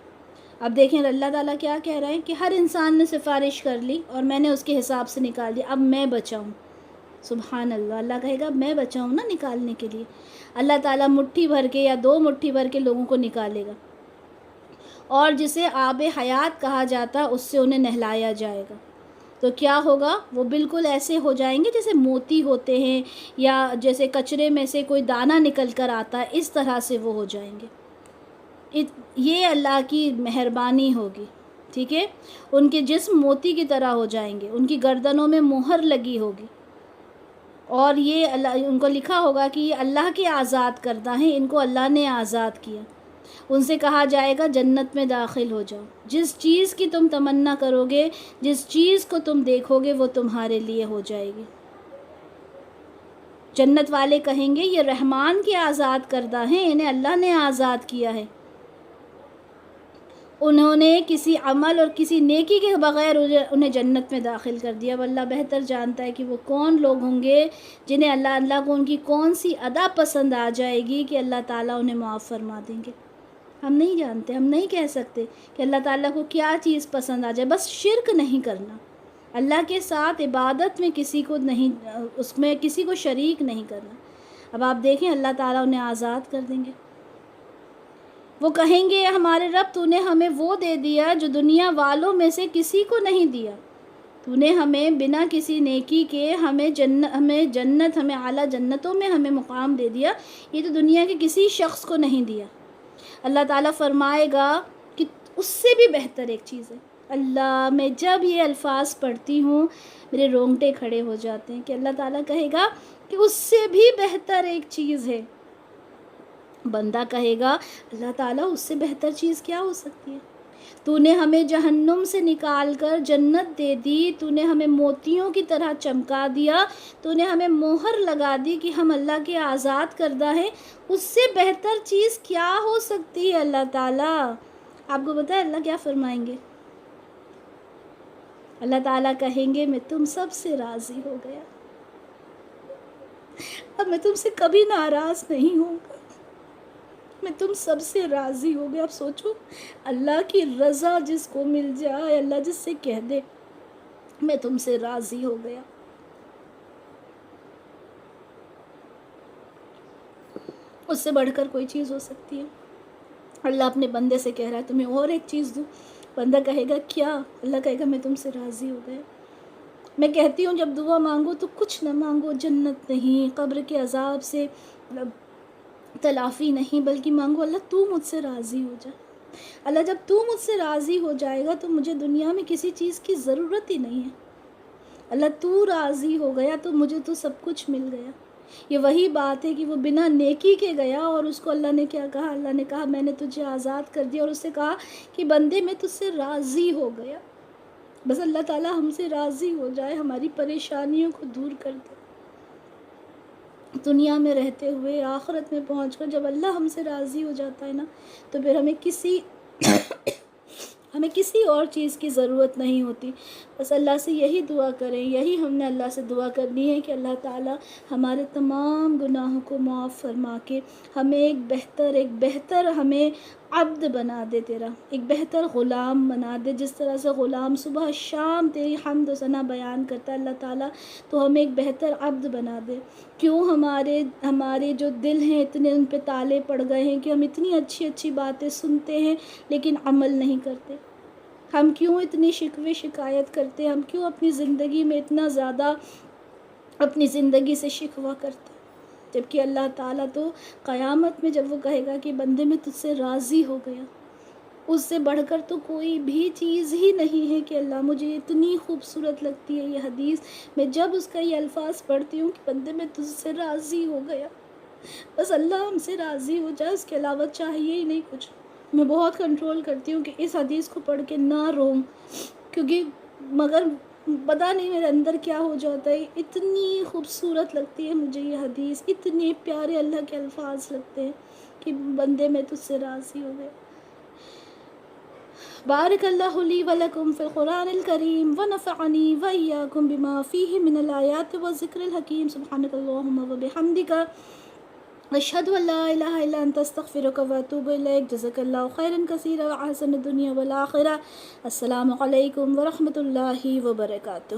اب دیکھیں اللہ تعالیٰ کیا کہہ رہے ہیں کہ ہر انسان نے سفارش کر لی اور میں نے اس کے حساب سے نکال دیا، اب میں بچاؤں۔ سبحان اللہ، اللہ کہے گا میں بچاؤں نا نکالنے کے لیے۔ اللہ تعالیٰ مٹھی بھر کے یا 2 مٹھی بھر کے لوگوں کو نکالے گا، اور جسے آب حیات کہا جاتا اس سے انہیں نہلایا جائے گا۔ تو کیا ہوگا، وہ بالکل ایسے ہو جائیں گے جیسے موتی ہوتے ہیں، یا جیسے کچرے میں سے کوئی دانہ نکل کر آتا ہے، اس طرح سے وہ ہو جائیں گے۔ یہ اللہ کی مہربانی ہوگی، ٹھیک ہے۔ ان کے جسم موتی کی طرح ہو جائیں گے، ان کی گردنوں میں مہر لگی ہوگی، اور یہ اللہ، ان کو لکھا ہوگا کہ یہ اللہ کے آزاد کردہ ہیں، ان کو اللہ نے آزاد کیا۔ ان سے کہا جائے گا جنت میں داخل ہو جاؤ، جس چیز کی تم تمنا کرو گے، جس چیز کو تم دیکھو گے وہ تمہارے لیے ہو جائے گی۔ جنت والے کہیں گے یہ رحمان کے آزاد کردہ ہیں، انہیں اللہ نے آزاد کیا ہے، انہوں نے کسی عمل اور کسی نیکی کے بغیر انہیں جنت میں داخل کر دیا۔ اب اللہ بہتر جانتا ہے کہ وہ کون لوگ ہوں گے جنہیں اللہ کو ان کی کون سی ادا پسند آ جائے گی کہ اللہ تعالیٰ انہیں معاف فرما دیں گے۔ ہم نہیں جانتے، ہم نہیں کہہ سکتے کہ اللہ تعالیٰ کو کیا چیز پسند آ جائے، بس شرک نہیں کرنا، اللہ کے ساتھ عبادت میں کسی کو نہیں، اس میں کسی کو شریک نہیں کرنا۔ اب آپ دیکھیں اللہ تعالیٰ انہیں آزاد کر دیں گے۔ وہ کہیں گے ہمارے رب تو نے ہمیں وہ دے دیا جو دنیا والوں میں سے کسی کو نہیں دیا، تو نے ہمیں بنا کسی نیکی کے ہمیں جنت ہمیں اعلیٰ جنتوں میں ہمیں مقام دے دیا، یہ تو دنیا کے کسی شخص کو نہیں دیا۔ اللہ تعالیٰ فرمائے گا کہ اس سے بھی بہتر ایک چیز ہے۔ اللہ، میں جب یہ الفاظ پڑھتی ہوں میرے رونگٹے کھڑے ہو جاتے ہیں کہ اللہ تعالیٰ کہے گا کہ اس سے بھی بہتر ایک چیز ہے۔ بندہ کہے گا اللہ تعالیٰ اس سے بہتر چیز کیا ہو سکتی ہے؟ تو نے ہمیں جہنم سے نکال کر جنت دے دی، تو نے ہمیں موتیوں کی طرح چمکا دیا، تو نے ہمیں مہر لگا دی کہ ہم اللہ کے آزاد کردہ ہیں، اس سے بہتر چیز کیا ہو سکتی ہے اللہ تعالیٰ؟ آپ کو پتہ ہے اللہ کیا فرمائیں گے؟ اللہ تعالیٰ کہیں گے میں تم سب سے راضی ہو گیا، اب میں تم سے کبھی ناراض نہیں ہوں گا، میں تم سب سے راضی ہو گیا۔ اب سوچو اللہ کی رضا جس کو مل جائے، اللہ جس سے کہہ دے میں تم سے راضی ہو گیا، اس سے بڑھ کر کوئی چیز ہو سکتی ہے؟ اللہ اپنے بندے سے کہہ رہا ہے تمہیں اور ایک چیز دوں، بندہ کہے گا کیا؟ اللہ کہے گا میں تم سے راضی ہو گیا۔ میں کہتی ہوں جب دعا مانگو تو کچھ نہ مانگو، جنت نہیں، قبر کے عذاب سے تلافی نہیں، بلکہ مانگو اللہ تو مجھ سے راضی ہو جا۔ اللہ جب تو مجھ سے راضی ہو جائے گا تو مجھے دنیا میں کسی چیز کی ضرورت ہی نہیں ہے، اللہ تو راضی ہو گیا تو مجھے تو سب کچھ مل گیا۔ یہ وہی بات ہے کہ وہ بنا نیکی کے گیا اور اس کو اللہ نے کیا کہا؟ اللہ نے کہا میں نے تجھے آزاد کر دیا، اور اس سے کہا کہ بندے میں تجھ سے راضی ہو گیا۔ بس اللہ تعالیٰ ہم سے راضی ہو جائے، ہماری پریشانیوں کو دور کر دے۔ دنیا میں رہتے ہوئے آخرت میں پہنچ کر جب اللہ ہم سے راضی ہو جاتا ہے نا، تو پھر ہمیں کسی اور چیز کی ضرورت نہیں ہوتی۔ بس اللہ سے یہی دعا کریں، یہی ہم نے اللہ سے دعا کرنی ہے کہ اللہ تعالیٰ ہمارے تمام گناہوں کو معاف فرما کے ہمیں ایک بہتر ہمیں عبد بنا دے تیرا، ایک بہتر غلام بنا دے۔ جس طرح سے غلام صبح شام تیری حمد و ثنا بیان کرتا ہے اللہ تعالیٰ، تو ہمیں ایک بہتر عبد بنا دے۔ کیوں ہمارے جو دل ہیں اتنے ان پہ تالے پڑ گئے ہیں کہ ہم اتنی اچھی اچھی باتیں سنتے ہیں لیکن عمل نہیں کرتے؟ ہم کیوں اتنی شکوے شکایت کرتے ہیں؟ ہم کیوں اپنی زندگی میں اتنا زیادہ اپنی زندگی سے شکوہ کرتے ہیں؟ جبکہ اللہ تعالیٰ تو قیامت میں جب وہ کہے گا کہ بندے میں تجھ سے راضی ہو گیا، اس سے بڑھ کر تو کوئی بھی چیز ہی نہیں ہے کہ اللہ مجھے اتنی خوبصورت لگتی ہے یہ حدیث، میں جب اس کا یہ الفاظ پڑھتی ہوں کہ بندے میں تجھ سے راضی ہو گیا، بس اللہ ہم سے راضی ہو جائے، اس کے علاوہ چاہیے ہی نہیں کچھ۔ میں بہت کنٹرول کرتی ہوں کہ اس حدیث کو پڑھ کے نہ روؤں، کیونکہ مگر پتہ نہیں میرے اندر کیا ہو جاتا ہے، اتنی خوبصورت لگتی ہے مجھے یہ حدیث، اتنے پیارے اللہ کے الفاظ لگتے ہیں کہ بندے میں تجھ سے راضی ہو گئے۔ بارک اللہ لی ولکم فی القرآن الکریم ونفعنی وإیاکم بما فیہ من الآیات والذکر الحکیم۔ سبحانک اللہم وبحمدک، اشہد ان لا الہ الا انت، استغفرک واتوب الیک۔ جزاک اللہ خیرا کثیرا وأحسن الدنیا والآخرہ۔ السلام علیکم ورحمۃ اللہ وبرکاتہ۔